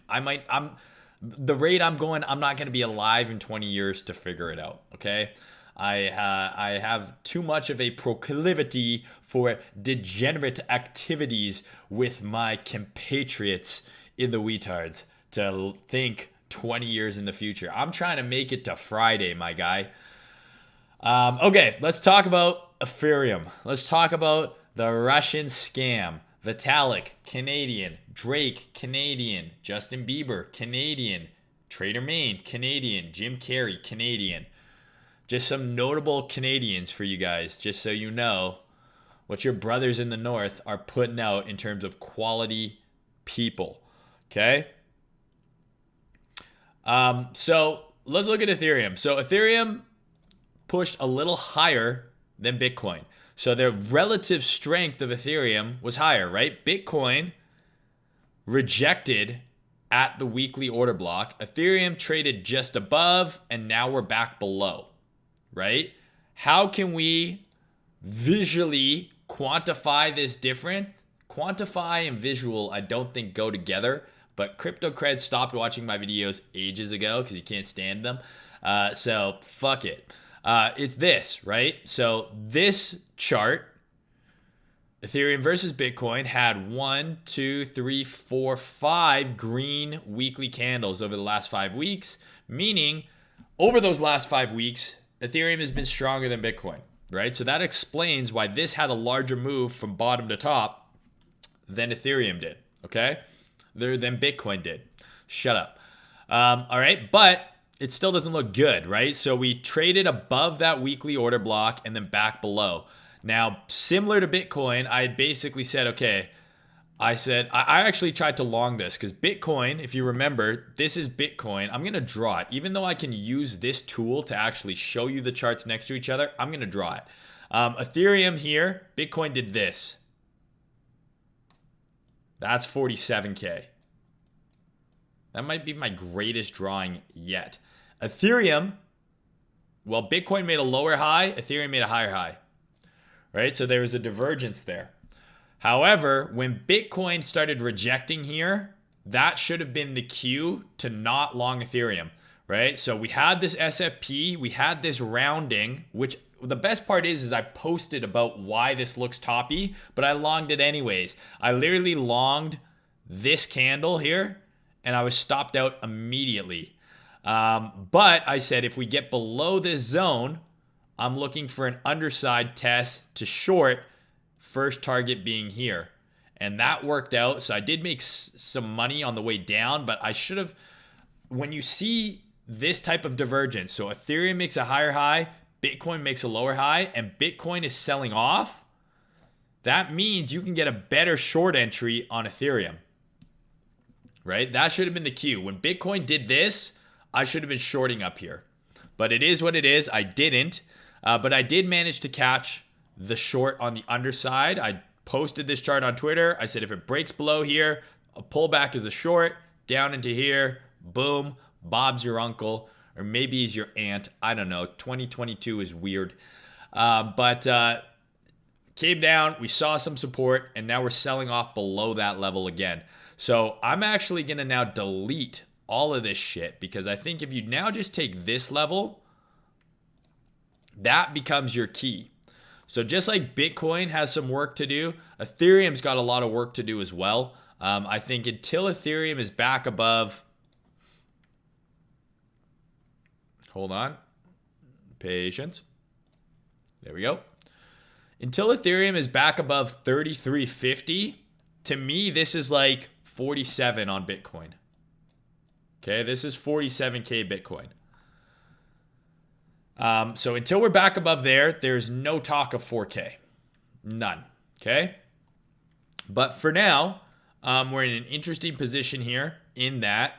The rate I'm going, I'm not going to be alive in 20 years to figure it out. Okay. I have too much of a proclivity for degenerate activities with my compatriots in the Wetards to think 20 years in the future. I'm trying to make it to Friday, my guy. Okay, let's talk about Ethereum. Let's talk about the Russian scam. Vitalik, Canadian. Drake, Canadian. Justin Bieber, Canadian. Trader Mayne, Canadian. Jim Carrey, Canadian. Just some notable Canadians for you guys, just so you know what your brothers in the North are putting out in terms of quality people. Okay? So let's look at Ethereum. So Ethereum pushed a little higher than Bitcoin. So the relative strength of Ethereum was higher, right? Bitcoin rejected at the weekly order block. Ethereum traded just above, and now we're back below, right? How can we visually quantify this difference? Quantify and visual, I don't think go together, but CryptoCred stopped watching my videos ages ago because he can't stand them. So fuck it. It's this, right? So this chart, Ethereum versus Bitcoin, had 1, 2, 3, 4, 5 green weekly candles over the last 5 weeks, meaning over those last 5 weeks, Ethereum has been stronger than Bitcoin, right? So that explains why this had a larger move from bottom to top than Ethereum did, okay? Than Bitcoin did. Shut up. All right, but it still doesn't look good, right? So we traded above that weekly order block and then back below. Now, similar to Bitcoin, I basically said, okay, I actually tried to long this because Bitcoin, if you remember, this is Bitcoin. I'm going to draw it. Even though I can use this tool to actually show you the charts next to each other, I'm going to draw it. Ethereum here, Bitcoin did this. That's 47K. That might be my greatest drawing yet. Ethereum, well, Bitcoin made a lower high, Ethereum made a higher high, right? So there was a divergence there. However, when Bitcoin started rejecting here, that should have been the cue to not long Ethereum, right? So we had this SFP, we had this rounding, which the best part is I posted about why this looks toppy, but I longed it anyways. I literally longed this candle here, and I was stopped out immediately. But I said if we get below this zone, I'm looking for an underside test to short, first target being here. And that worked out. So I did make some money on the way down, but I should have, when you see this type of divergence, so Ethereum makes a higher high, Bitcoin makes a lower high, and Bitcoin is selling off, that means you can get a better short entry on Ethereum, right? That should have been the cue. When Bitcoin did this, I should have been shorting up here. But it is what it is. I didn't. But I did manage to catch the short on the underside. I posted this chart on Twitter. I said if it breaks below here, a pullback is a short, down into here, boom, Bob's your uncle. Or maybe he's your aunt. I don't know. 2022 is weird. But came down. We saw some support. And now we're selling off below that level again. So I'm actually going to now delete all of this shit. Because I think if you now just take this level, that becomes your key. So just like Bitcoin has some work to do, Ethereum's got a lot of work to do as well. I think until Ethereum is back above... Hold on. Patience. There we go. Until Ethereum is back above 3350, to me, this is like 47 on Bitcoin. Okay, this is 47K Bitcoin. So until we're back above there, there's no talk of 4K. None. Okay? But for now, we're in an interesting position here in that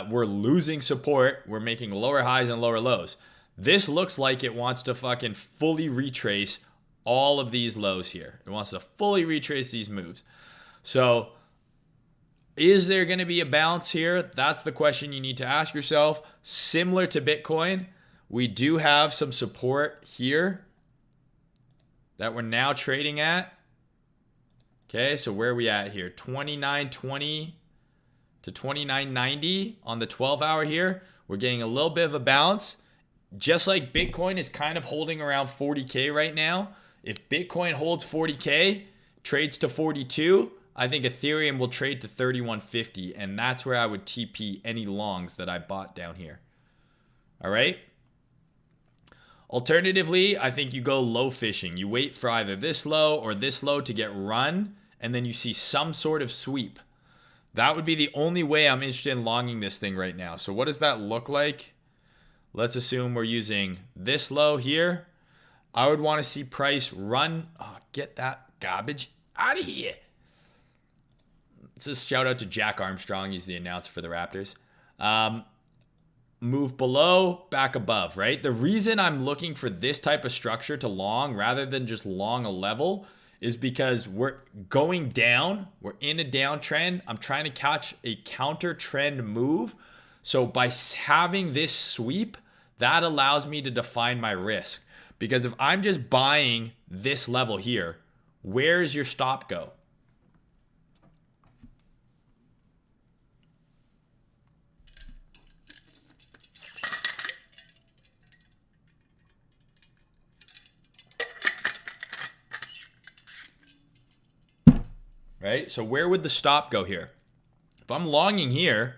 we're losing support. We're making lower highs and lower lows. This looks like it wants to fucking fully retrace all of these lows here. It wants to fully retrace these moves. So is there going to be a bounce here? That's the question you need to ask yourself. Similar to Bitcoin, we do have some support here that we're now trading at. Okay, so where are we at here? 29.20 to 29.90 on the 12-hour here. We're getting a little bit of a bounce. Just like Bitcoin is kind of holding around 40K right now. If Bitcoin holds 40K, trades to 42, I think Ethereum will trade to 3150, and that's where I would TP any longs that I bought down here. All right? Alternatively, I think you go low fishing. You wait for either this low or this low to get run, and then you see some sort of sweep. That would be the only way I'm interested in longing this thing right now. So what does that look like? Let's assume we're using this low here. I would want to see price run. Oh, get that garbage out of here. Let's just shout out to Jack Armstrong. He's the announcer for the Raptors. move below, back above, right? The reason I'm looking for this type of structure to long rather than just long a level is because we're going down. We're in a downtrend. I'm trying to catch a counter trend move. So by having this sweep, that allows me to define my risk. Because if I'm just buying this level here, where is your stop go? Right? So where would the stop go here? If I'm longing here,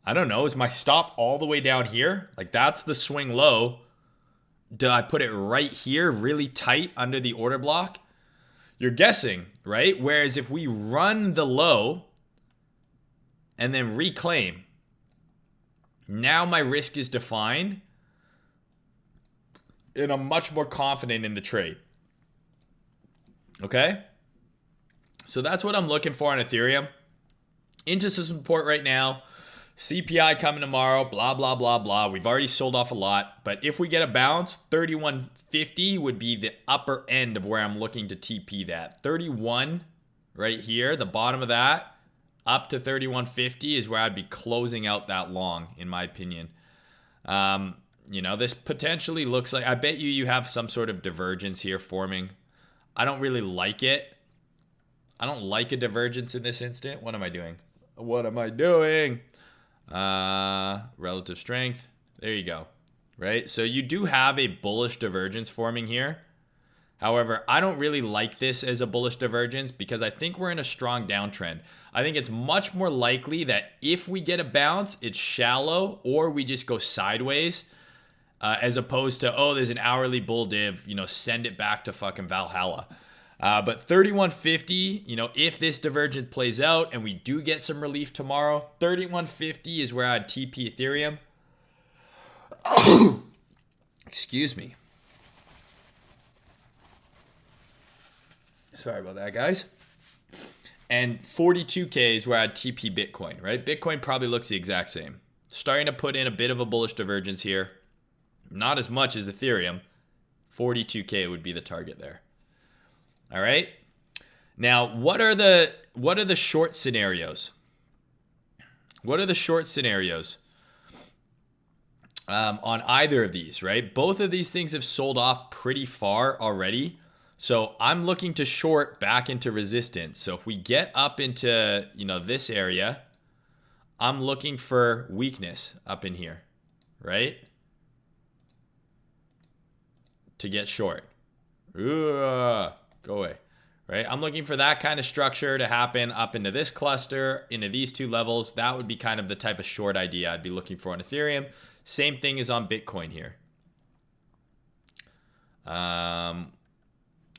I don't know, is my stop all the way down here? Like that's the swing low. Do I put it right here, really tight under the order block? You're guessing, right? Whereas if we run the low and then reclaim, now my risk is defined and I'm much more confident in the trade. Okay? So that's what I'm looking for on Ethereum. Into some support right now. CPI coming tomorrow, blah, blah, blah, blah. We've already sold off a lot. But if we get a bounce, 3150 would be the upper end of where I'm looking to TP that. 31 right here, the bottom of that, up to 3150 is where I'd be closing out that long, in my opinion. You know, this potentially looks like, I bet you have some sort of divergence here forming. I don't really like it. I don't like a divergence in this instant. What am I doing? What am I doing? Relative strength. There you go. Right? So you do have a bullish divergence forming here. However, I don't really like this as a bullish divergence because I think we're in a strong downtrend. I think it's much more likely that if we get a bounce, it's shallow or we just go sideways as opposed to, oh, there's an hourly bull div, you know, send it back to fucking Valhalla. But 3150, you know, if this divergence plays out and we do get some relief tomorrow, 3150 is where I'd TP Ethereum. Excuse me. Sorry about that, guys. And 42K is where I'd TP Bitcoin, right? Bitcoin probably looks the exact same. Starting to put in a bit of a bullish divergence here. Not as much as Ethereum. 42K would be the target there. All right. Now, what are the short scenarios? What are the short scenarios on either of these, right? Both of these things have sold off pretty far already. So I'm looking to short back into resistance. So if we get up into, you know, this area, I'm looking for weakness up in here, right? To get short. Ooh. Go away, right? I'm looking for that kind of structure to happen up into this cluster, into these two levels. That would be kind of the type of short idea I'd be looking for on Ethereum. Same thing is on Bitcoin here.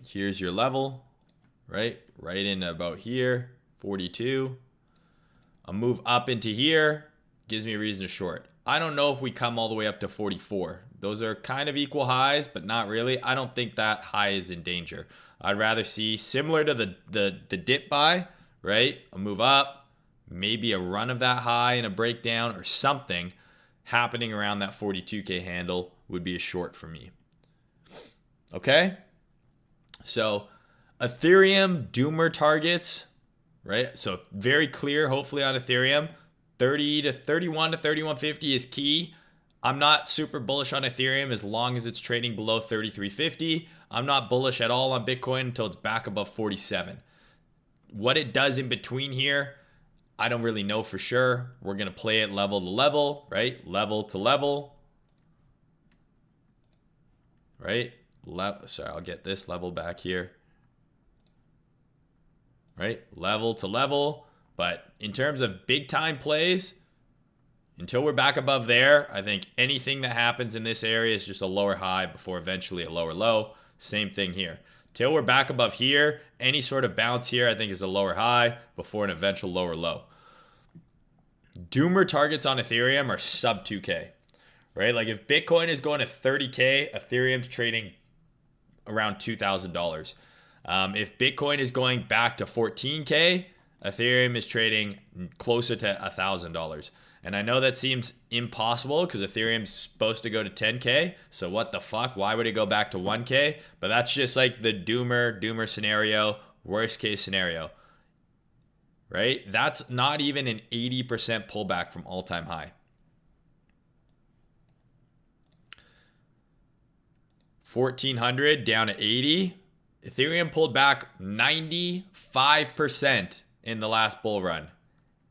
Here's your level, right? Right in about here, 42. A move up into here gives me a reason to short. I don't know if we come all the way up to 44. Those are kind of equal highs, but not really. I don't think that high is in danger. I'd rather see, similar to the dip buy, right? A move up, maybe a run of that high and a breakdown or something happening around that 42K handle would be a short for me. Okay? So Ethereum doomer targets, right? So very clear, hopefully on Ethereum. 30 to 31 to 3150 is key. I'm not super bullish on Ethereum as long as it's trading below 3350. I'm not bullish at all on Bitcoin until it's back above 47. What it does in between here, I don't really know for sure. We're going to play it level to level, right? Level to level. Right? Sorry, I'll get this level back here. Right? Level to level. But in terms of big time plays, until we're back above there, I think anything that happens in this area is just a lower high before eventually a lower low. Same thing here. Till we're back above here, any sort of bounce here I think is a lower high before an eventual lower low. Doomer targets on Ethereum are sub 2K, right? Like if Bitcoin is going to 30K, Ethereum's trading around $2,000. If Bitcoin is going back to 14K, Ethereum is trading closer to $1,000. And I know that seems impossible because Ethereum's supposed to go to 10K. So what the fuck? Why would it go back to 1K? But that's just like the doomer scenario, worst case scenario. Right? That's not even an 80% pullback from all-time high. 1,400 down to 80. Ethereum pulled back 95% in the last bull run.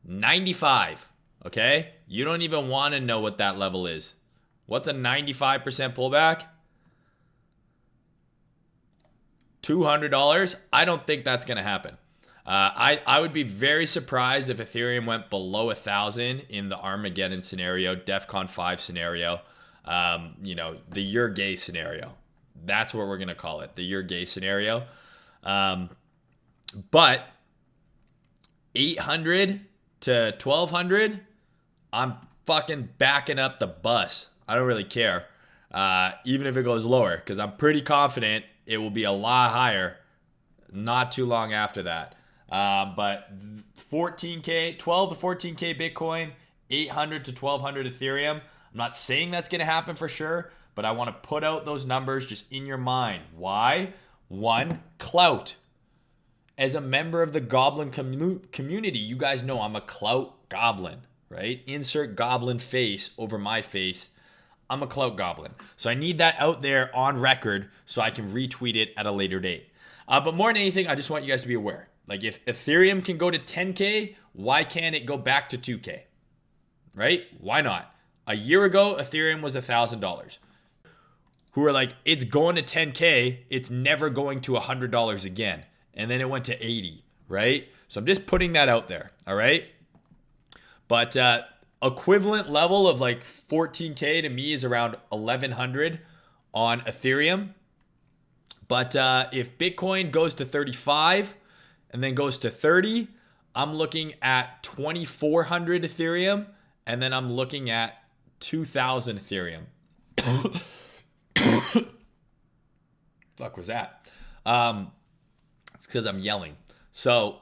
95. Okay? You don't even want to know what that level is. What's a 95% pullback? $200? I don't think that's going to happen. I would be very surprised if Ethereum went below 1,000 in the Armageddon scenario, DEFCON 5 scenario, the you're gay scenario. That's what we're going to call it, the you're gay scenario. But 800 to 1,200, I'm fucking backing up the bus. I don't really care, even if it goes lower, because I'm pretty confident it will be a lot higher not too long after that. But 14K, 12 to 14K Bitcoin, 800 to 1,200 Ethereum. I'm not saying that's going to happen for sure, but I want to put out those numbers just in your mind. Why? One, clout. As a member of the Goblin community, you guys know I'm a clout goblin, right? Insert goblin face over my face. I'm a clout goblin. So I need that out there on record so I can retweet it at a later date. But more than anything, I just want you guys to be aware. Like, if Ethereum can go to 10K, why can't it go back to 2K? Right? Why not? A year ago, Ethereum was $1,000. Who are like, it's going to 10K, it's never going to $100 again. And then it went to 80, right? So I'm just putting that out there, all right? But equivalent level of like 14K to me is around 1,100 on Ethereum. But if Bitcoin goes to 35 and then goes to 30, I'm looking at 2,400 Ethereum, and then I'm looking at 2,000 Ethereum. Fuck was that? It's because I'm yelling. So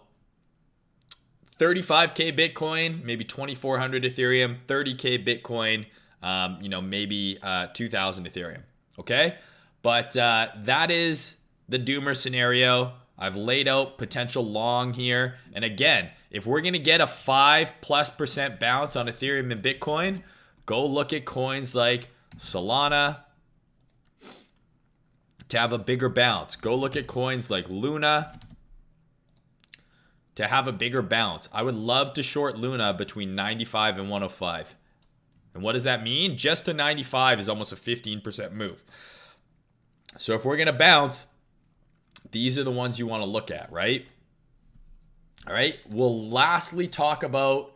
35K Bitcoin, maybe 2,400 Ethereum, 30K Bitcoin, maybe 2,000 Ethereum. Okay? But that is the doomer scenario. I've laid out potential long here. And again, if we're going to get a 5+% bounce on Ethereum and Bitcoin, go look at coins like Solana to have a bigger bounce. Go look at coins like Luna to have a bigger bounce. I would love to short Luna between 95 and 105. And what does that mean? Just to 95 is almost a 15% move. So if we're going to bounce, these are the ones you want to look at, right? All right. We'll lastly talk about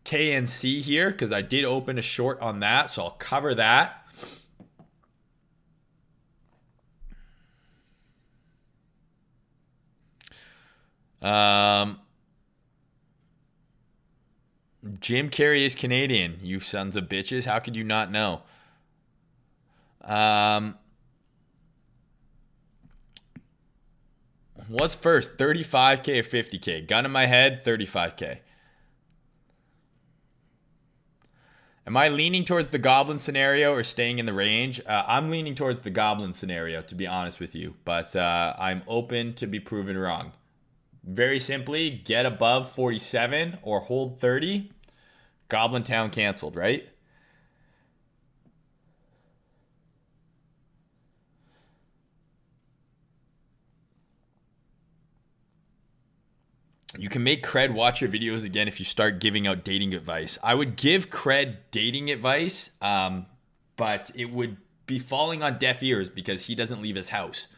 KNC here because I did open a short on that. So I'll cover that. Jim Carrey is Canadian, you sons of bitches. How could you not know? What's first, 35K or 50K? Gun in my head, 35K. Am I leaning towards the Goblin scenario or staying in the range? I'm leaning towards the Goblin scenario, to be honest with you. But I'm open to be proven wrong. Very simply, get above 47 or hold 30. Goblin Town canceled, right? You can make Cred watch your videos again if you start giving out dating advice. I would give Cred dating advice, but it would be falling on deaf ears because he doesn't leave his house.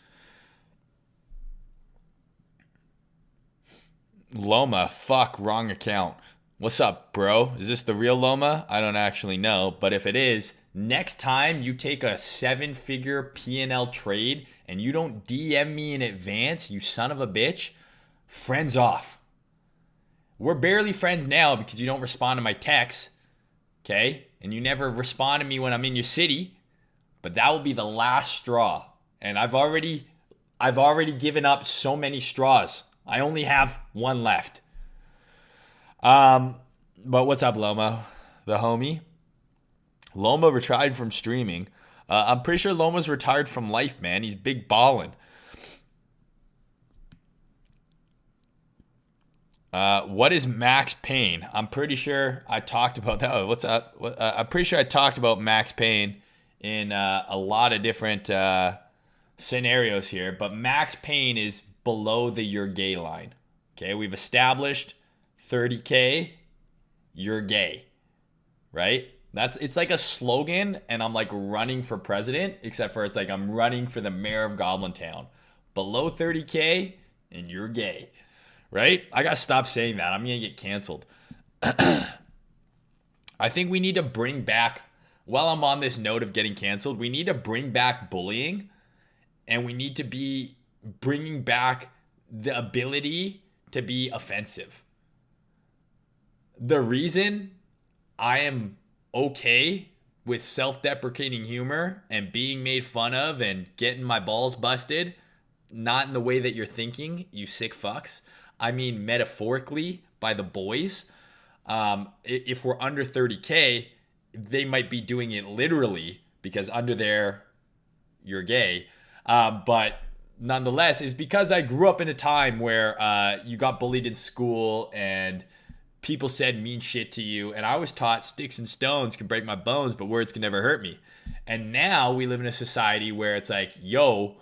Loma, fuck, wrong account. What's up, bro? Is this the real Loma? I don't actually know, but if it is, next time you take a 7-figure P&L trade and you don't DM me in advance, you son of a bitch, friends off. We're barely friends now because you don't respond to my texts, okay? And you never respond to me when I'm in your city, but that will be the last straw. And I've already given up so many straws. I only have one left. But what's up, Loma? the homie. Loma retired from streaming. I'm pretty sure Loma's retired from life, man. He's big ballin'. What is Max Payne? I'm pretty sure I talked about that. Oh, what's up? I'm pretty sure I talked about Max Payne in a lot of different scenarios here. But Max Payne is below the you're gay line. Okay, we've established 30K, you're gay, right? It's like a slogan, and I'm like running for president, except for it's like I'm running for the mayor of Goblin Town. Below 30K, and you're gay, right? I gotta stop saying that. I'm gonna get canceled. I think we need to bring back, while I'm on this note of getting canceled, we need to bring back bullying, and we need to be bringing back the ability to be offensive. The reason I am okay with self-deprecating humor and being made fun of and getting my balls busted, not in the way that you're thinking, you sick fucks. I mean metaphorically by the boys. If we're under 30K, they might be doing it literally because under there, you're gay. But nonetheless, is because I grew up in a time where you got bullied in school and people said mean shit to you, and I was taught sticks and stones can break my bones, but words can never hurt me. And now we live in a society where it's like, yo,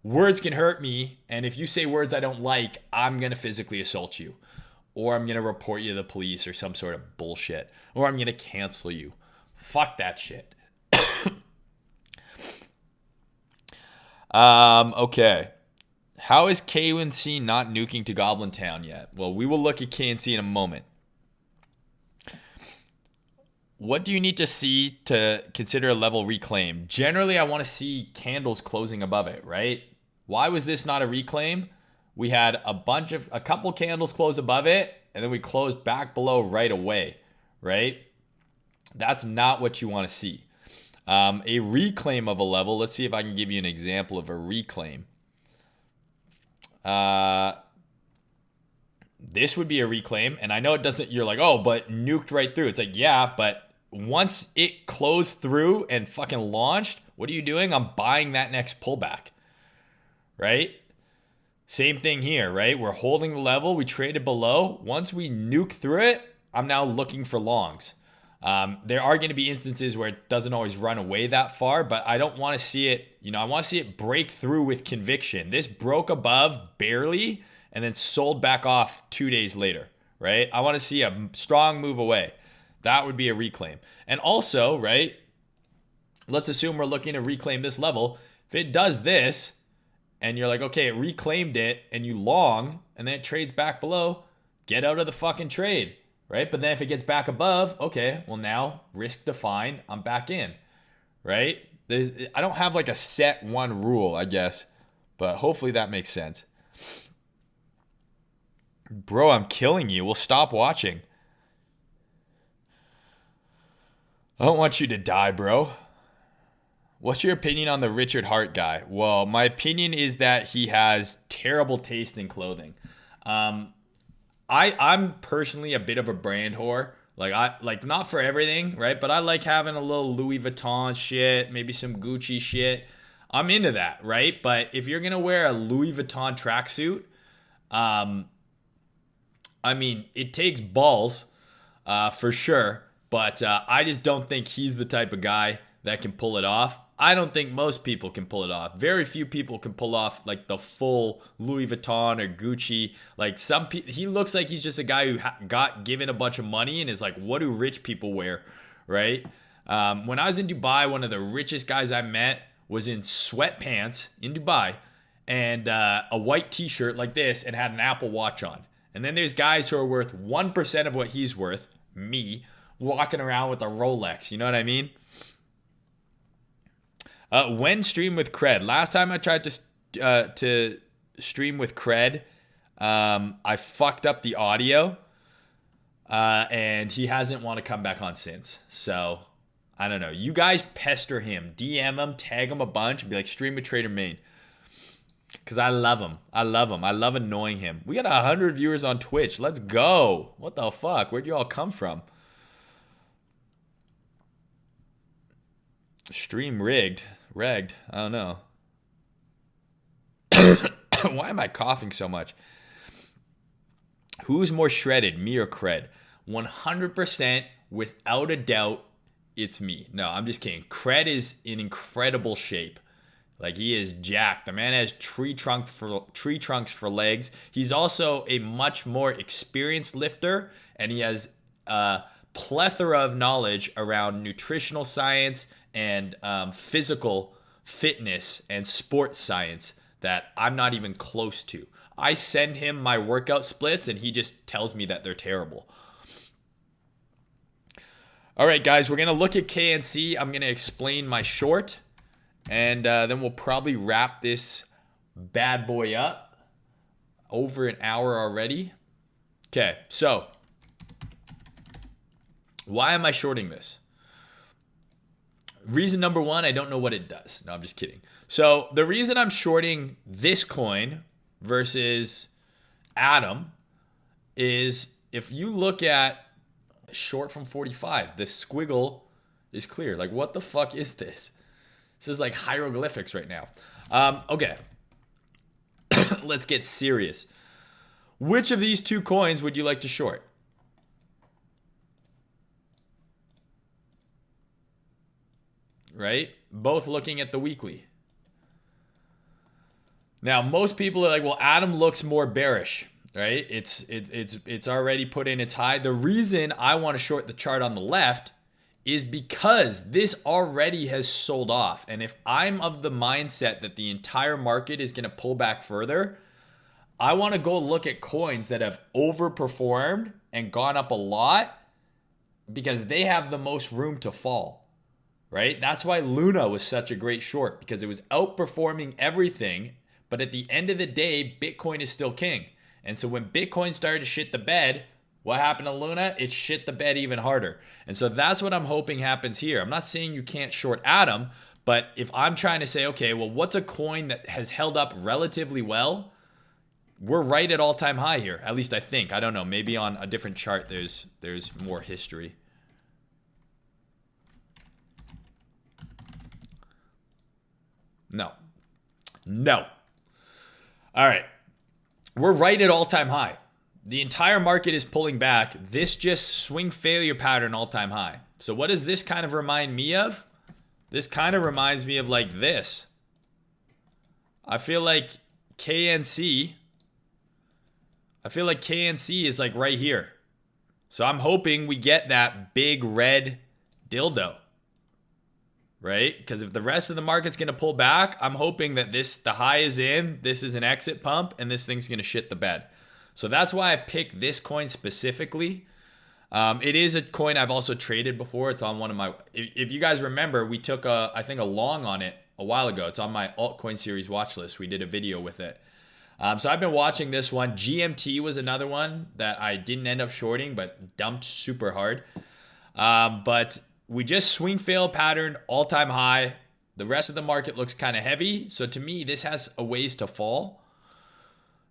words can hurt me, and if you say words I don't like, I'm going to physically assault you, or I'm going to report you to the police or some sort of bullshit, or I'm going to cancel you. Fuck that shit. Okay. How is KNC not nuking to Goblin Town yet? Well, we will look at KNC in a moment. What do you need to see to consider a level reclaim? Generally, I want to see candles closing above it, right? Why was this not a reclaim? We had a couple candles close above it, and then we closed back below right away, right? That's not what you want to see. A reclaim of a level, let's see if I can give you an example of a reclaim. This would be a reclaim, and I know it doesn't, you're like, oh, but nuked right through. It's like, yeah, but once it closed through and fucking launched, what are you doing? I'm buying that next pullback, right? Same thing here, right? We're holding the level. We traded below. Once we nuke through it, I'm now looking for longs. There are going to be instances where it doesn't always run away that far, but I don't want to see it, I want to see it break through with conviction. This broke above barely and then sold back off 2 days later, right? I want to see a strong move away. That would be a reclaim. And also, right, let's assume we're looking to reclaim this level. If it does this and you're like, okay, it reclaimed it and you long and then it trades back below, get out of the fucking trade, right? But then if it gets back above, okay, well now risk defined, I'm back in, right? I don't have like a set one rule, I guess, but hopefully that makes sense. Bro, I'm killing you. We'll stop watching. I don't want you to die, bro. What's your opinion on the Richard Hart guy? Well, my opinion is that he has terrible taste in clothing. I'm personally a bit of a brand whore. Like not for everything, right? But I like having a little Louis Vuitton shit, maybe some Gucci shit. I'm into that, right? But if you're gonna wear a Louis Vuitton tracksuit, I mean, it takes balls, for sure. But I just don't think he's the type of guy that can pull it off. I don't think most people can pull it off. Very few people can pull off like the full Louis Vuitton or Gucci. Like he looks like he's just a guy who got given a bunch of money and is like, what do rich people wear, right? When I was in Dubai, one of the richest guys I met was in sweatpants in Dubai and a white t-shirt like this and had an Apple Watch on. And then there's guys who are worth 1% of what he's worth, me, walking around with a Rolex. You know what I mean? When stream with Cred? Last time I tried to stream with Cred, I fucked up the audio, and he hasn't want to come back on since. So I don't know. You guys pester him, DM him, tag him a bunch, and be like, stream with Trader Mayne. Because I love him. I love annoying him. We got 100 viewers on Twitch. Let's go. What the fuck? Where'd you all come from? Stream rigged. I don't know. Why am I coughing so much? Who's more shredded, me or Cred? 100% without a doubt, it's me. No, I'm just kidding. Cred is in incredible shape. Like, he is jacked. The man has tree trunks for legs. He's also a much more experienced lifter, and he has a plethora of knowledge around nutritional science and physical fitness and sports science that I'm not even close to. I send him my workout splits, and he just tells me that they're terrible. All right, guys, we're going to look at KNC. I'm going to explain my short, and then we'll probably wrap this bad boy up. Over an hour already. Okay, so why am I shorting this? Reason number one, I don't know what it does. No, I'm just kidding. So the reason I'm shorting this coin versus Atom is if you look at short from 45, the squiggle is clear. Like, what the fuck is this? This is like hieroglyphics right now. Okay. Let's get serious. Which of these two coins would you like to short? Right? Both looking at the weekly. Now, most people are like, well, Atom looks more bearish, right? It's already put in its high. The reason I want to short the chart on the left is because this already has sold off. And if I'm of the mindset that the entire market is going to pull back further, I want to go look at coins that have overperformed and gone up a lot because they have the most room to fall, right? That's why Luna was such a great short, because it was outperforming everything. But at the end of the day, Bitcoin is still king. And so when Bitcoin started to shit the bed, what happened to Luna? It shit the bed even harder. And so that's what I'm hoping happens here. I'm not saying you can't short Atom, but if I'm trying to say, okay, well, what's a coin that has held up relatively well? We're right at all-time high here. At least I think. I don't know. Maybe on a different chart there's more history. No. All right. We're right at all-time high. The entire market is pulling back. This just swing failure pattern all-time high. So what does this kind of remind me of? This kind of reminds me of like this. I feel like KNC is like right here. So I'm hoping we get that big red dildo. Right? Because if the rest of the market's going to pull back, I'm hoping that the high is in, this is an exit pump, and this thing's going to shit the bed. So that's why I picked this coin specifically. It is a coin I've also traded before. It's on one of my, if you guys remember, we took I think a long on it a while ago. It's on my altcoin series watch list. We did a video with it. So I've been watching this one. GMT was another one that I didn't end up shorting, but dumped super hard. But we just swing fail pattern, all-time high. The rest of the market looks kind of heavy. So to me, this has a ways to fall.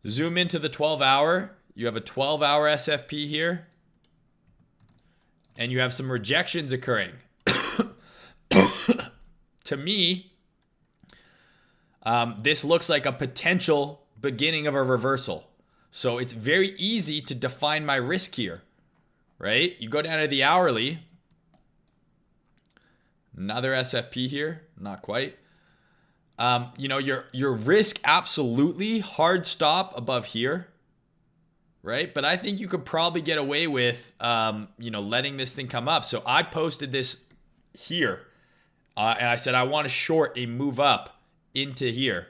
Zoom into the 12-hour. You have a 12-hour SFP here. And you have some rejections occurring. To me, this looks like a potential beginning of a reversal. So it's very easy to define my risk here, right? You go down to the hourly. Another SFP here, not quite. You know, your risk absolutely hard stop above here, right? But I think you could probably get away with, you know, letting this thing come up. So I posted this here, and I said I want to short a move up into here,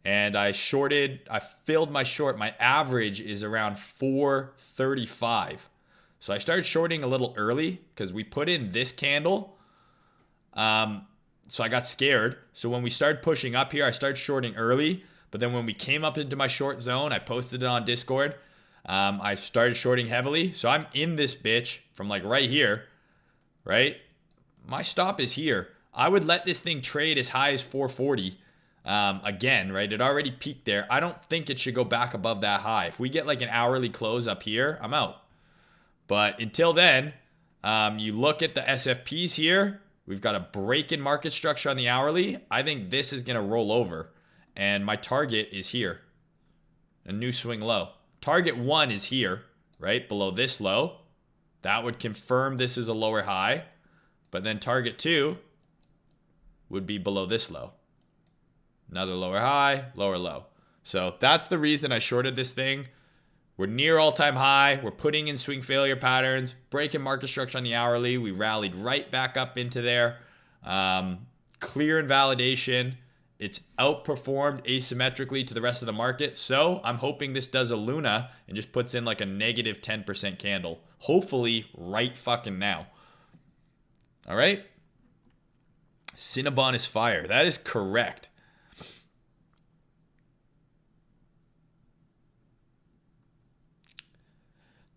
and I filled my short. My average is around 435. So I started shorting a little early because we put in this candle. So I got scared. So when we started pushing up here, I started shorting early. But then when we came up into my short zone, I posted it on Discord. I started shorting heavily. So I'm in this bitch from like right here, right? My stop is here. I would let this thing trade as high as 440. Again, right? It already peaked there. I don't think it should go back above that high. If we get like an hourly close up here, I'm out. But until then, you look at the SFPs here. We've got a break in market structure on the hourly. I think this is going to roll over. And my target is here. A new swing low. Target 1 is here, right? Below this low. That would confirm this is a lower high. But then target 2 would be below this low. Another lower high, lower low. So that's the reason I shorted this thing. We're near all-time high. We're putting in swing failure patterns, breaking market structure on the hourly. We rallied right back up into there. Clear invalidation. It's outperformed asymmetrically to the rest of the market. So I'm hoping this does a Luna and just puts in like a negative 10% candle. Hopefully right fucking now. All right. Cinnabon is fire. That is correct.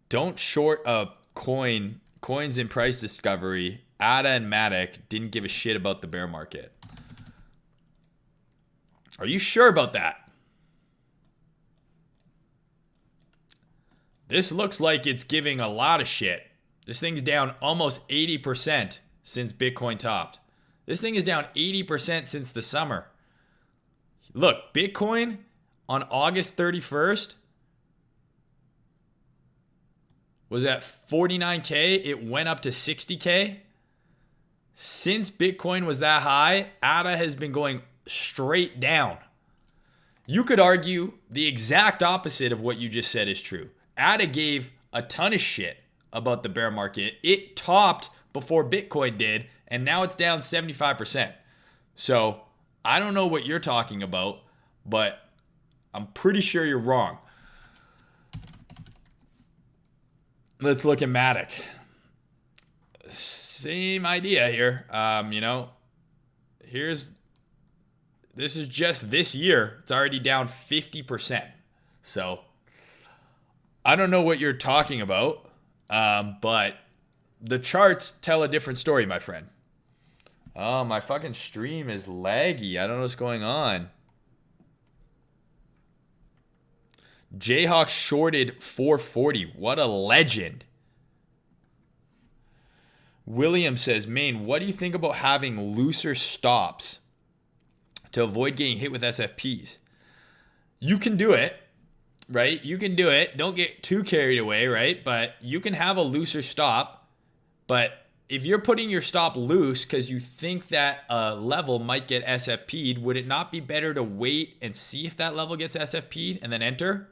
Don't short a coin. Coins in price discovery. Ada and Matic didn't give a shit about the bear market. Are you sure about that? This looks like it's giving a lot of shit. This thing's down almost 80% since Bitcoin topped. This thing is down 80% since the summer. Look, Bitcoin on August 31st was at 49K. It went up to 60K. Since Bitcoin was that high, ADA has been going straight down. You could argue the exact opposite of what you just said is true. ADA gave a ton of shit about the bear market. It topped before Bitcoin did, and now it's down 75%. So I don't know what you're talking about, but I'm pretty sure you're wrong. Let's look at Matic. Same idea here. This is just this year. It's already down 50%. So I don't know what you're talking about, but the charts tell a different story, my friend. Oh, my fucking stream is laggy. I don't know what's going on. Jayhawk shorted 440. What a legend. William says, Mayne, what do you think about having looser stops to avoid getting hit with SFPs? You can do it, right? You can do it. Don't get too carried away, right? But you can have a looser stop. But if you're putting your stop loose because you think that a level might get SFP'd, would it not be better to wait and see if that level gets SFP'd and then enter?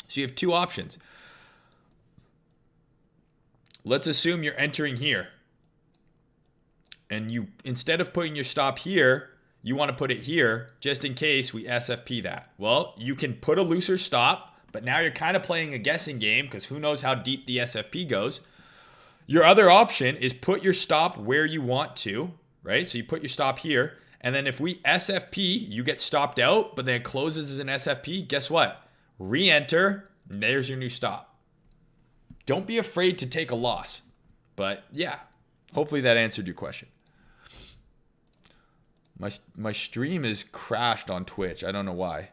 So you have two options. Let's assume you're entering here. And you, instead of putting your stop here, you want to put it here just in case we SFP that. Well, you can put a looser stop, but now you're kind of playing a guessing game because who knows how deep the SFP goes. Your other option is put your stop where you want to, right? So you put your stop here. And then if we SFP, you get stopped out, but then it closes as an SFP. Guess what? Re-enter, and there's your new stop. Don't be afraid to take a loss. But yeah, hopefully that answered your question. My stream is crashed on Twitch. I don't know why.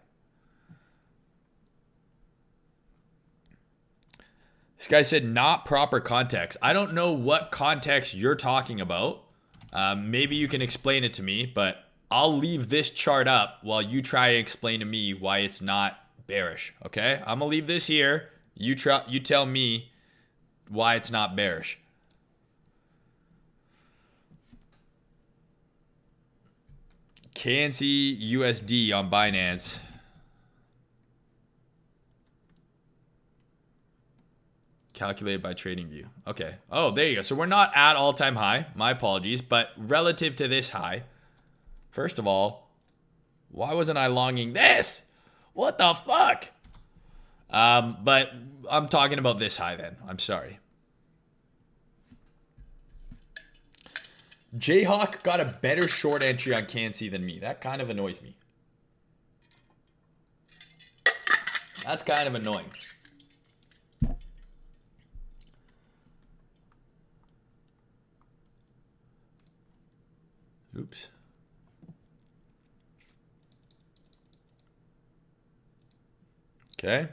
This guy said not proper context. I don't know what context you're talking about. Maybe you can explain it to me, but I'll leave this chart up while you try and explain to me why it's not bearish. Okay? I'm going to leave this here. You tell me why it's not bearish. KNC USD on Binance. Calculated by TradingView. Okay. Oh, there you go. So we're not at all-time high. My apologies. But relative to this high, first of all, why wasn't I longing this? What the fuck? But I'm talking about this high then. I'm sorry. Jayhawk got a better short entry on KNC than me. That kind of annoys me. That's kind of annoying. Oops. Okay.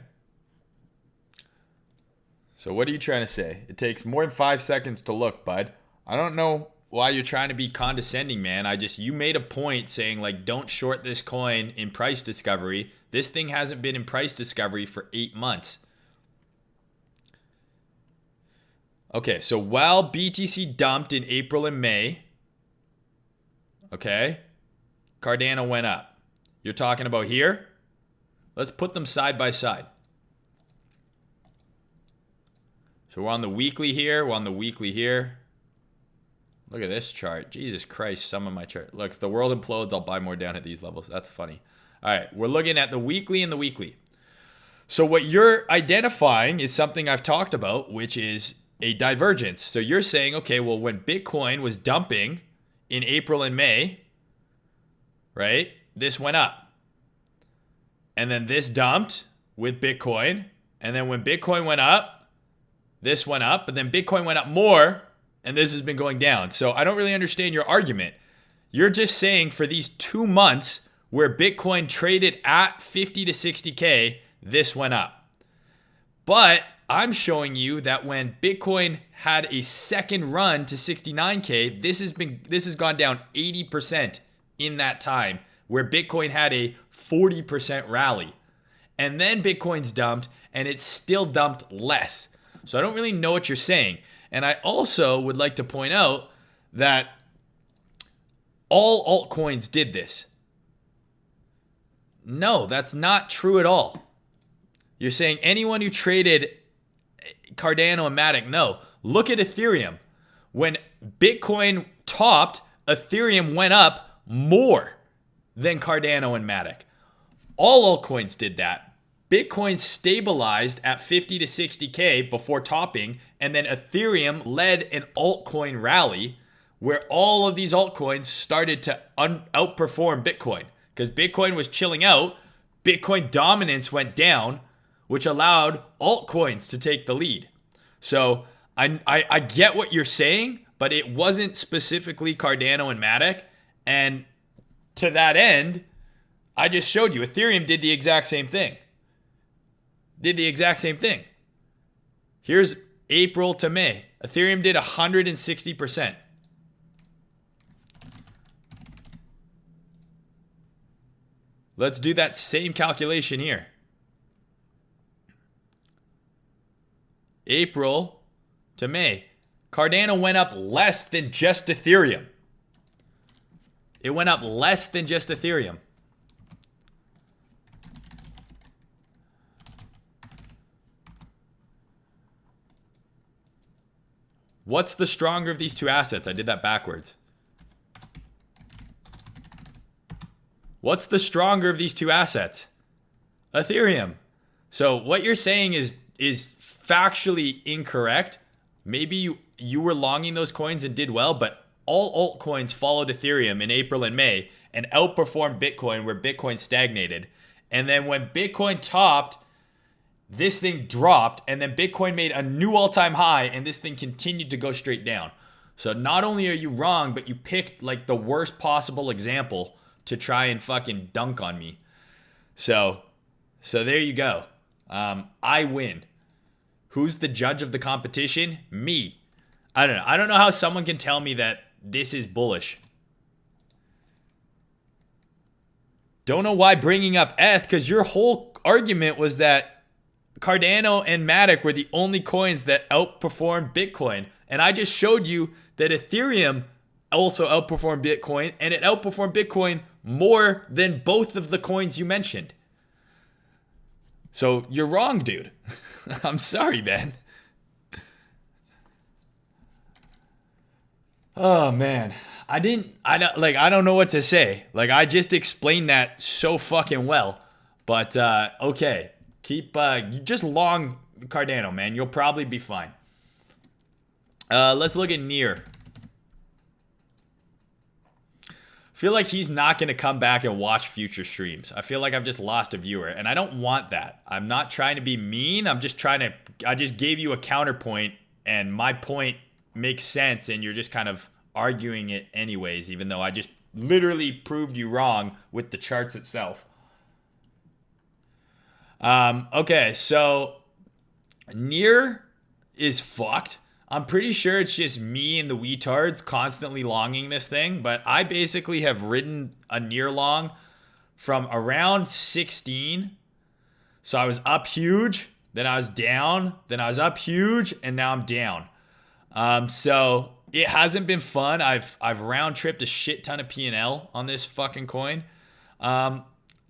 So what are you trying to say? It takes more than 5 seconds to look, bud. I don't know why you're trying to be condescending, man. You made a point saying like, don't short this coin in price discovery. This thing hasn't been in price discovery for 8 months. Okay, so while BTC dumped in April and May, okay, Cardano went up. You're talking about here? Let's put them side by side. So we're on the weekly here. We're on the weekly here. Look at this chart. Jesus Christ, some of my chart. Look, if the world implodes, I'll buy more down at these levels. That's funny. All right, we're looking at the weekly and the weekly. So what you're identifying is something I've talked about, which is a divergence. So you're saying, okay, well, when Bitcoin was dumping in April and May, right, this went up. And then this dumped with Bitcoin. And then when Bitcoin went up, this went up. But then Bitcoin went up more. And this has been going down. So I don't really understand your argument. You're just saying for these 2 months where Bitcoin traded at 50 to 60K, this went up. But I'm showing you that when Bitcoin had a second run to 69K, this has gone down 80% in that time, where Bitcoin had a 40% rally. And then Bitcoin's dumped and it's still dumped less. So I don't really know what you're saying. And I also would like to point out that all altcoins did this. No, that's not true at all. You're saying anyone who traded Cardano and Matic, no. Look at Ethereum. When Bitcoin topped, Ethereum went up more than Cardano and Matic. All altcoins did that. Bitcoin stabilized at 50 to 60K before topping, and then Ethereum led an altcoin rally where all of these altcoins started to outperform Bitcoin because Bitcoin was chilling out. Bitcoin dominance went down, which allowed altcoins to take the lead. So I get what you're saying, but it wasn't specifically Cardano and Matic. And to that end, I just showed you Ethereum did the exact same thing. Here's April to May. Ethereum did 160%. Let's do that same calculation here. April to May. Cardano went up less than just Ethereum. It went up less than just Ethereum. What's the stronger of these two assets? I did that backwards. What's the stronger of these two assets? Ethereum. So what you're saying is factually incorrect. Maybe you were longing those coins and did well, but all altcoins followed Ethereum in April and May and outperformed Bitcoin where Bitcoin stagnated. And then when Bitcoin topped, this thing dropped, and then Bitcoin made a new all-time high, and this thing continued to go straight down. So not only are you wrong, but you picked like the worst possible example to try and fucking dunk on me. So there you go. I win. Who's the judge of the competition? Me. I don't know. I don't know how someone can tell me that this is bullish. Don't know why bringing up ETH, because your whole argument was that Cardano and Matic were the only coins that outperformed Bitcoin. And I just showed you that Ethereum also outperformed Bitcoin, and it outperformed Bitcoin more than both of the coins you mentioned. So you're wrong, dude. I'm sorry, man. Oh, man. I don't know what to say. Like, I just explained that so fucking well. But, okay. You just long Cardano, man. You'll probably be fine. Let's look at Near. Feel like he's not going to come back and watch future streams. I feel like I've just lost a viewer, and I don't want that. I'm not trying to be mean. I just gave you a counterpoint, and my point makes sense, and you're just kind of arguing it anyways, even though I just literally proved you wrong with the charts itself. Okay, so Near is fucked. I'm pretty sure it's just me and the weetards constantly longing this thing, but I basically have ridden a near long from around 16. So I was up huge, then I was down, then I was up huge, and now I'm down. So it hasn't been fun. I've round tripped a shit ton of P&L on this fucking coin.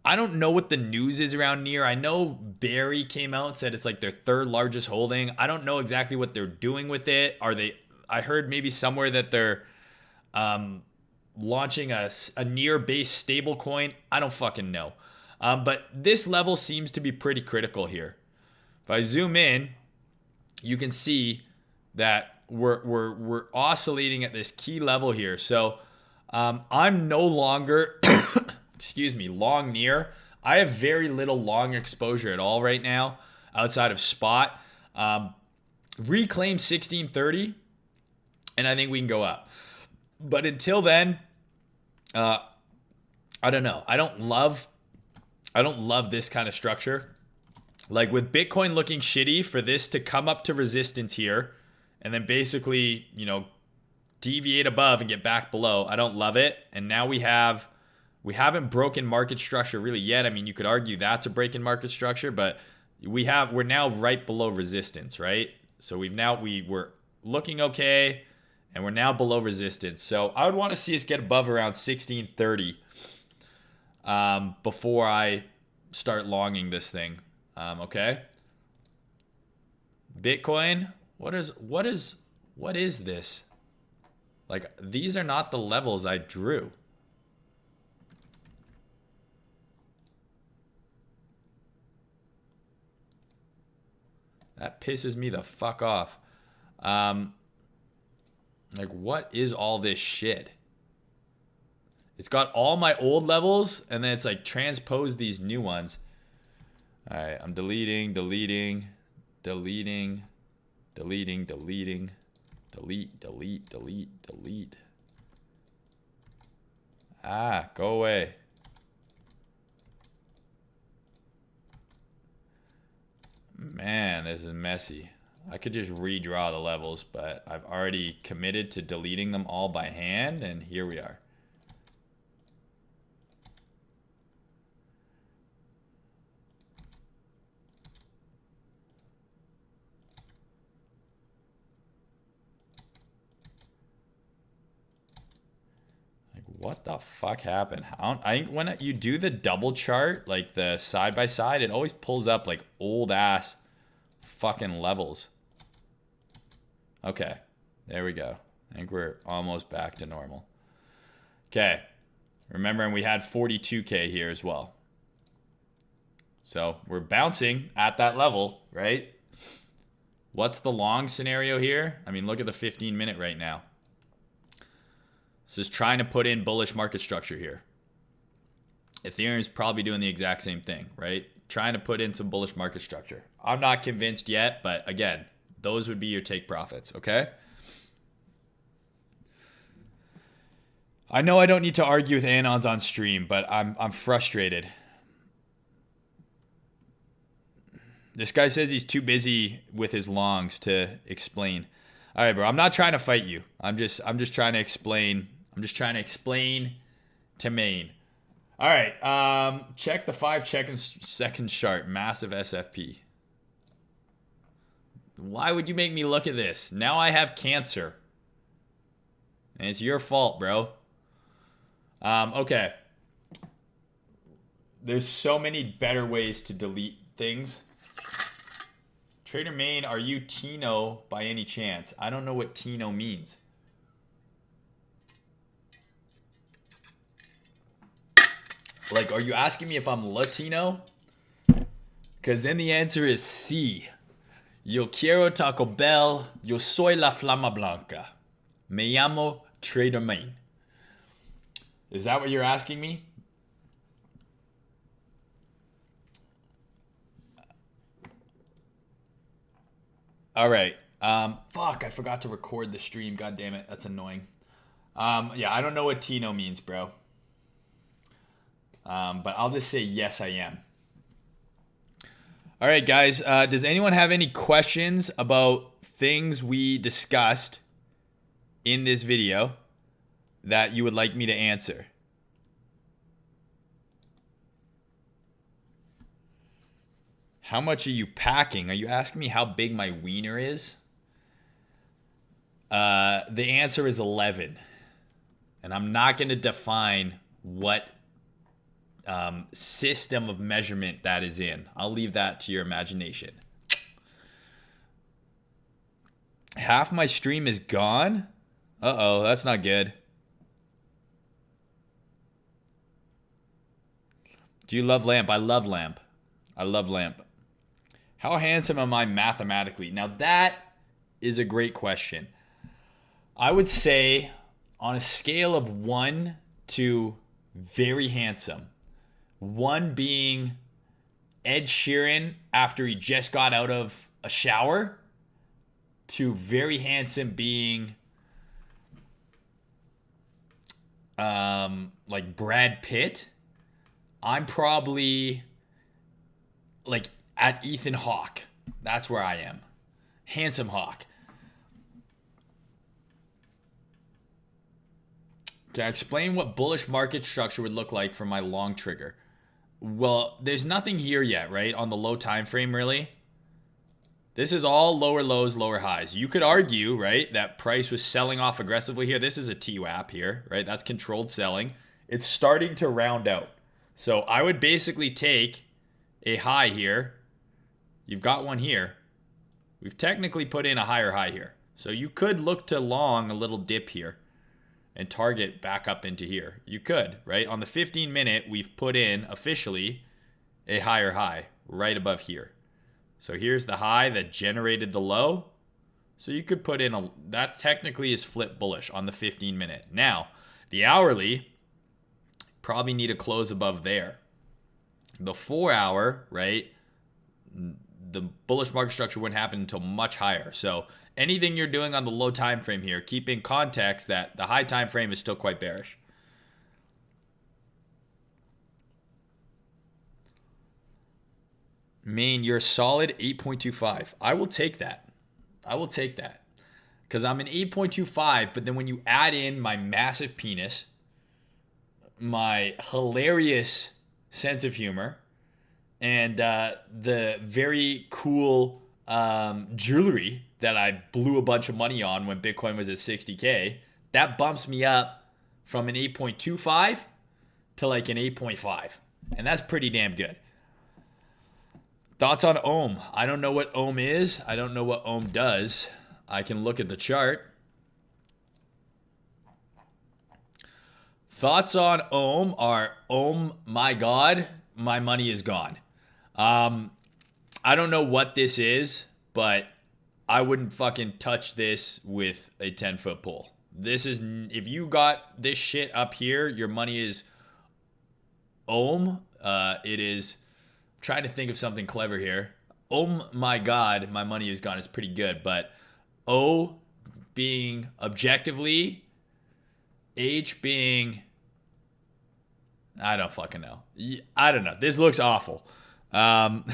I don't know what the news is around near. I know Barry came out and said it's like their third largest holding. I don't know exactly what they're doing with it. I heard maybe somewhere that they're launching a near base stable coin. I don't fucking know. But this level seems to be pretty critical here. If I zoom in, you can see that we're oscillating at this key level here. So I'm no longer excuse me, long near. I have very little long exposure at all right now outside of spot. Reclaim 1630, and I think we can go up. But until then, I don't know. I don't love this kind of structure. Like with Bitcoin looking shitty, for this to come up to resistance here and then basically, deviate above and get back below, I don't love it. And now we haven't broken market structure really yet. I mean, you could argue that's a break in market structure, but we're now right below resistance, right? So we were looking okay, and we're now below resistance. So I would want to see us get above around 1630 before I start longing this thing. Okay. Bitcoin, what is this? Like, these are not the levels I drew. That pisses me the fuck off. Like, what is all this shit? It's got all my old levels, and then it's like transposed these new ones. All right, I'm deleting. Delete. Go away. Man, this is messy. I could just redraw the levels, but I've already committed to deleting them all by hand, and here we are. Like, what the fuck happened? I think when you do the double chart, like the side by side, it always pulls up like old ass fucking levels. Okay, there we go. I think we're almost back to normal. Okay, remembering we had 42K here as well. So we're bouncing at that level, right? What's the long scenario here? I mean, look at the 15-minute right now. It's just trying to put in bullish market structure here. Ethereum's probably doing the exact same thing, right? Trying to put in some bullish market structure. I'm not convinced yet, but again, those would be your take profits, okay? I know I don't need to argue with Anons on stream, but I'm frustrated. This guy says he's too busy with his longs to explain. All right, bro, I'm not trying to fight you. I'm just trying to explain. I'm just trying to explain to Mayne. All right, check the 5-second chart. Massive SFP. Why would you make me look at this? Now I have cancer. And it's your fault, bro. Okay. There's so many better ways to delete things. Trader Mayne, are you Tino by any chance? I don't know what Tino means. Like, are you asking me if I'm Latino? Because then the answer is sí. Yo quiero Taco Bell. Yo soy la Flama Blanca. Me llamo Trader Mayne. Is that what you're asking me? All right. Fuck, I forgot to record the stream. God damn it. That's annoying. Yeah, I don't know what Tino means, bro. But I'll just say yes, I am. All right, guys. Does anyone have any questions about things we discussed in this video that you would like me to answer? How much are you packing? Are you asking me how big my wiener is? The answer is 11. And I'm not going to define what system of measurement that is in. I'll leave that to your imagination. Half my stream is gone? Uh-oh, that's not good. Do you love Lamp? I love Lamp. I love Lamp. How handsome am I mathematically? Now that is a great question. I would say on a scale of 1 to very handsome, 1 being Ed Sheeran after he just got out of a shower, to very handsome being like Brad Pitt, I'm probably like at Ethan Hawke. That's where I am. Handsome Hawk. Can I explain what bullish market structure would look like for my long trigger? Well, there's nothing here yet, right? On the low time frame, really. This is all lower lows, lower highs. You could argue, right, that price was selling off aggressively here. This is a TWAP here, right? That's controlled selling. It's starting to round out. So I would basically take a high here. You've got one here. We've technically put in a higher high here. So you could look to long a little dip here and target back up into here. You could, right? On the 15-minute, we've put in officially a higher high right above here. So here's the high that generated the low. So you could put in a, that technically is flip bullish on the 15-minute. Now, the hourly, probably need to close above there. The 4-hour, right? The bullish market structure wouldn't happen until much higher. So anything you're doing on the low time frame here, keep in context that the high time frame is still quite bearish. Mayne, you're a solid 8.25. I will take that. I will take that. Because I'm an 8.25, but then when you add in my massive penis, my hilarious sense of humor, and the very cool jewelry that I blew a bunch of money on when Bitcoin was at 60K, that bumps me up from an 8.25 to like an 8.5. And that's pretty damn good. Thoughts on Ohm? I don't know what Ohm is. I don't know what Ohm does. I can look at the chart. Thoughts on Ohm are, oh my God, my money is gone. I don't know what this is, but I wouldn't fucking touch this with a 10-foot pole. This is, if you got this shit up here, your money is Ohm. It is, trying to think of something clever here. Oh my God, my money is gone is pretty good, but O being objectively, H being, I don't fucking know. I don't know. This looks awful. Ohm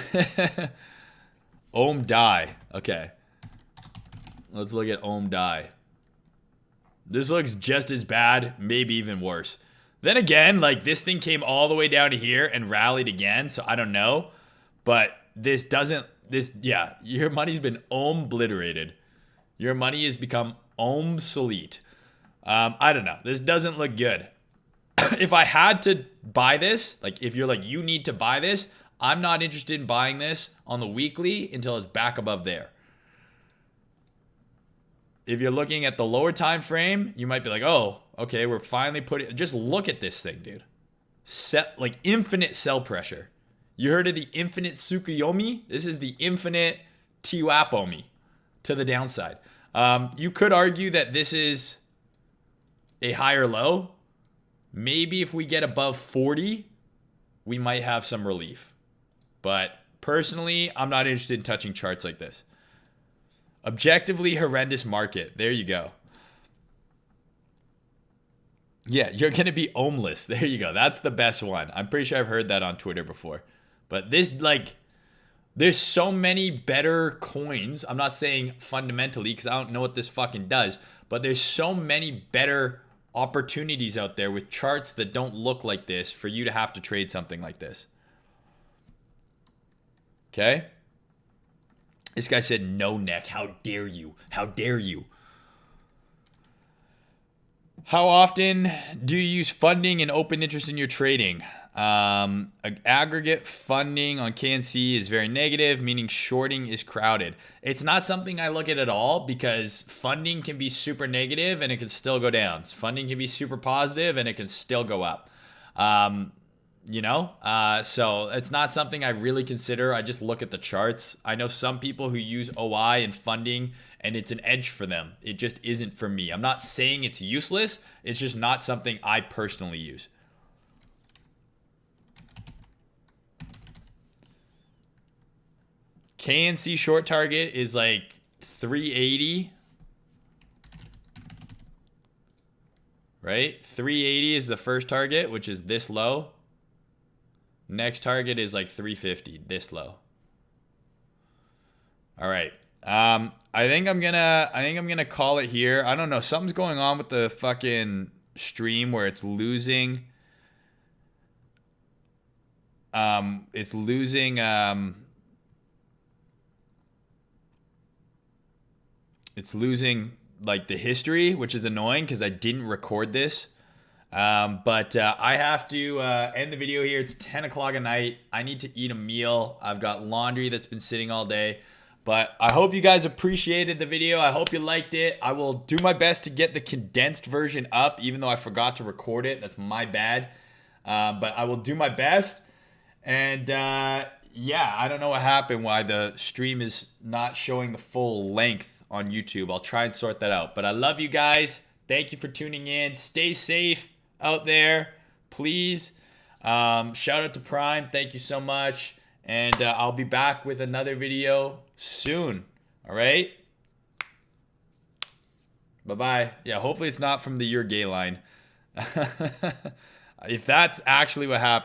die. Okay. Let's look at Ohm die. This looks just as bad, maybe even worse. Then again, like this thing came all the way down to here and rallied again, so I don't know. But this doesn't, yeah, your money's been obliterated. Your money has become obsolete. I don't know. This doesn't look good. If I had to buy this, like if you're like, you need to buy this, I'm not interested in buying this on the weekly until it's back above there. If you're looking at the lower time frame, you might be like, oh, okay, we're finally putting, just look at this thing, dude. Set like infinite sell pressure. You heard of the infinite Tsukuyomi? This is the infinite Tiwapomi to the downside. You could argue that this is a higher low. Maybe if we get above 40, we might have some relief. But personally, I'm not interested in touching charts like this. Objectively horrendous market. There you go. Yeah, you're going to be ohmless. There you go. That's the best one. I'm pretty sure I've heard that on Twitter before. But this, like, There's so many better coins. I'm not saying fundamentally because I don't know what this fucking does, but there's so many better opportunities out there with charts that don't look like this for you to have to trade something like this. Okay? This guy said no neck. How dare you? How dare you? How often do you use funding and open interest in your trading? Aggregate funding on KNC is very negative, meaning shorting is crowded. It's not something I look at all because funding can be super negative and it can still go down. Funding can be super positive and it can still go up. So it's not something I really consider. I just look at the charts. I know some people who use OI and funding and it's an edge for them. It just isn't for me. I'm not saying it's useless. It's just not something I personally use. KNC short target is like 380. Right? 380 is the first target, which is this low. Next target is like 350, this low. All right. I think I'm gonna call it here. I don't know. Something's going on with the fucking stream where it's losing. It's losing like the history, which is annoying because I didn't record this. But I have to end the video here. It's 10 o'clock at night. I need to eat a meal. I've got laundry that's been sitting all day. But I hope you guys appreciated the video. I hope you liked it. I will do my best to get the condensed version up, even though I forgot to record it. That's my bad. But I will do my best. And yeah, I don't know what happened, why the stream is not showing the full length on YouTube. I'll try and sort that out. But I love you guys. Thank you for tuning in. Stay safe out there, please. Shout out to Prime. Thank you so much. And I'll be back with another video soon. All right? Bye-bye. Yeah, hopefully it's not from the You're Gay line. If that's actually what happened.